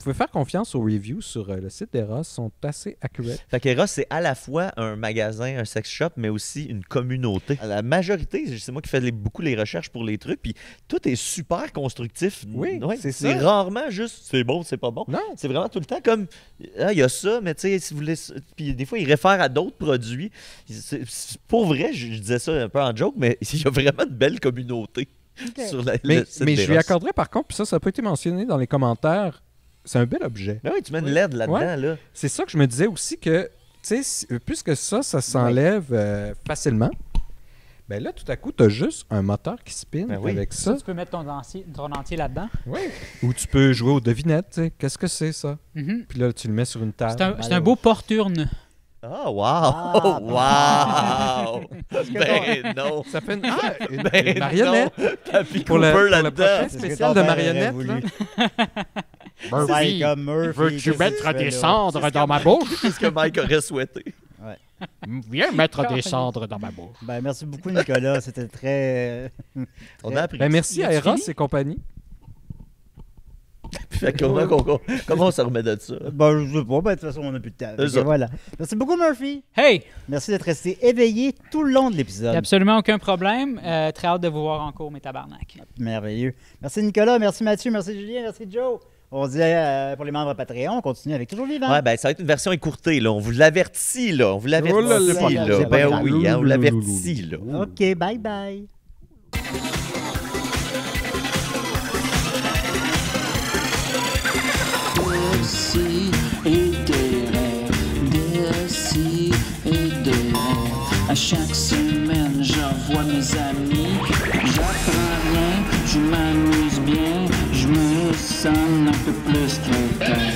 vous pouvez faire confiance aux reviews sur le site d'Eros. Sont assez accurate. Fait qu'Eros, c'est à la fois un magasin, un sex shop, mais aussi une communauté. La majorité, c'est moi qui fais beaucoup les recherches pour les trucs, puis tout est super constructif. Oui, Ouais, c'est c'est ça. rarement juste c'est bon, c'est pas bon. Non. C'est vraiment tout le temps comme ah, il y a ça, mais tu sais, si vous voulez. Puis des fois, ils réfèrent à d'autres produits. Pour vrai, je disais ça un peu en joke, mais il y a vraiment une belle communauté sur le Mais site je lui d'Eros. accorderai par contre, puis ça n'a pas été mentionné dans les commentaires, c'est un bel objet. Ben oui, tu mets une LED là-dedans, Ouais. là. C'est ça que je me disais aussi que, tu sais, puisque ça s'enlève facilement, ben là, tout à coup, tu as juste un moteur qui spin Ben oui. avec ça. Tu peux mettre ton entier là-dedans. Ou tu peux jouer aux devinettes, tu sais. Qu'est-ce que c'est ça? Mhm. Puis là, tu le mets sur une table. C'est un beau porte-urne. Oh, wow! Wow! Ben non! Ça fait une Ben marionnette. non! Papy Pour Cooper le là-dedans! prochain C'est ce que spécial ton de père aurait marionnette. voulu. Là. Ouais, comme Murphy, veux-tu qu'est-ce que mettre tu des fais là? cendres dans ma bouche? C'est ce que Mike aurait souhaité. Viens mettre des cendres dans ma bouche. Ben, merci beaucoup, Nicolas. C'était très... On a appris. Ben, merci à Y a-tu Eros fini? et compagnie. Fait que comment on se remet de ça? Ben, je sais pas. Ben, de toute façon, on n'a plus de temps. C'est Fait que ça. voilà. Merci beaucoup, Murphy. Hey! Merci d'être resté éveillé tout le long de l'épisode. Absolument aucun problème. Très hâte de vous voir en cours, mes tabarnak. Merveilleux. Merci, Nicolas. Merci, Mathieu. Merci, Julien. Merci, Joe. On se dit pour les membres Patreon, on continue avec Toujours Vivant. Ouais, ben ça va être une version écourtée, là. On vous l'avertit, là. On vous l'avertit, Oh là là, c'est pas là. grave. Ben oui, hein, on vous l'avertit, là. OK, bye-bye. Desi et des rêves, Desi et des rêves. À chaque semaine, je revois mes amis. J'apprends rien, je m'amuse bien, je me sens un peu plus quelqu'un.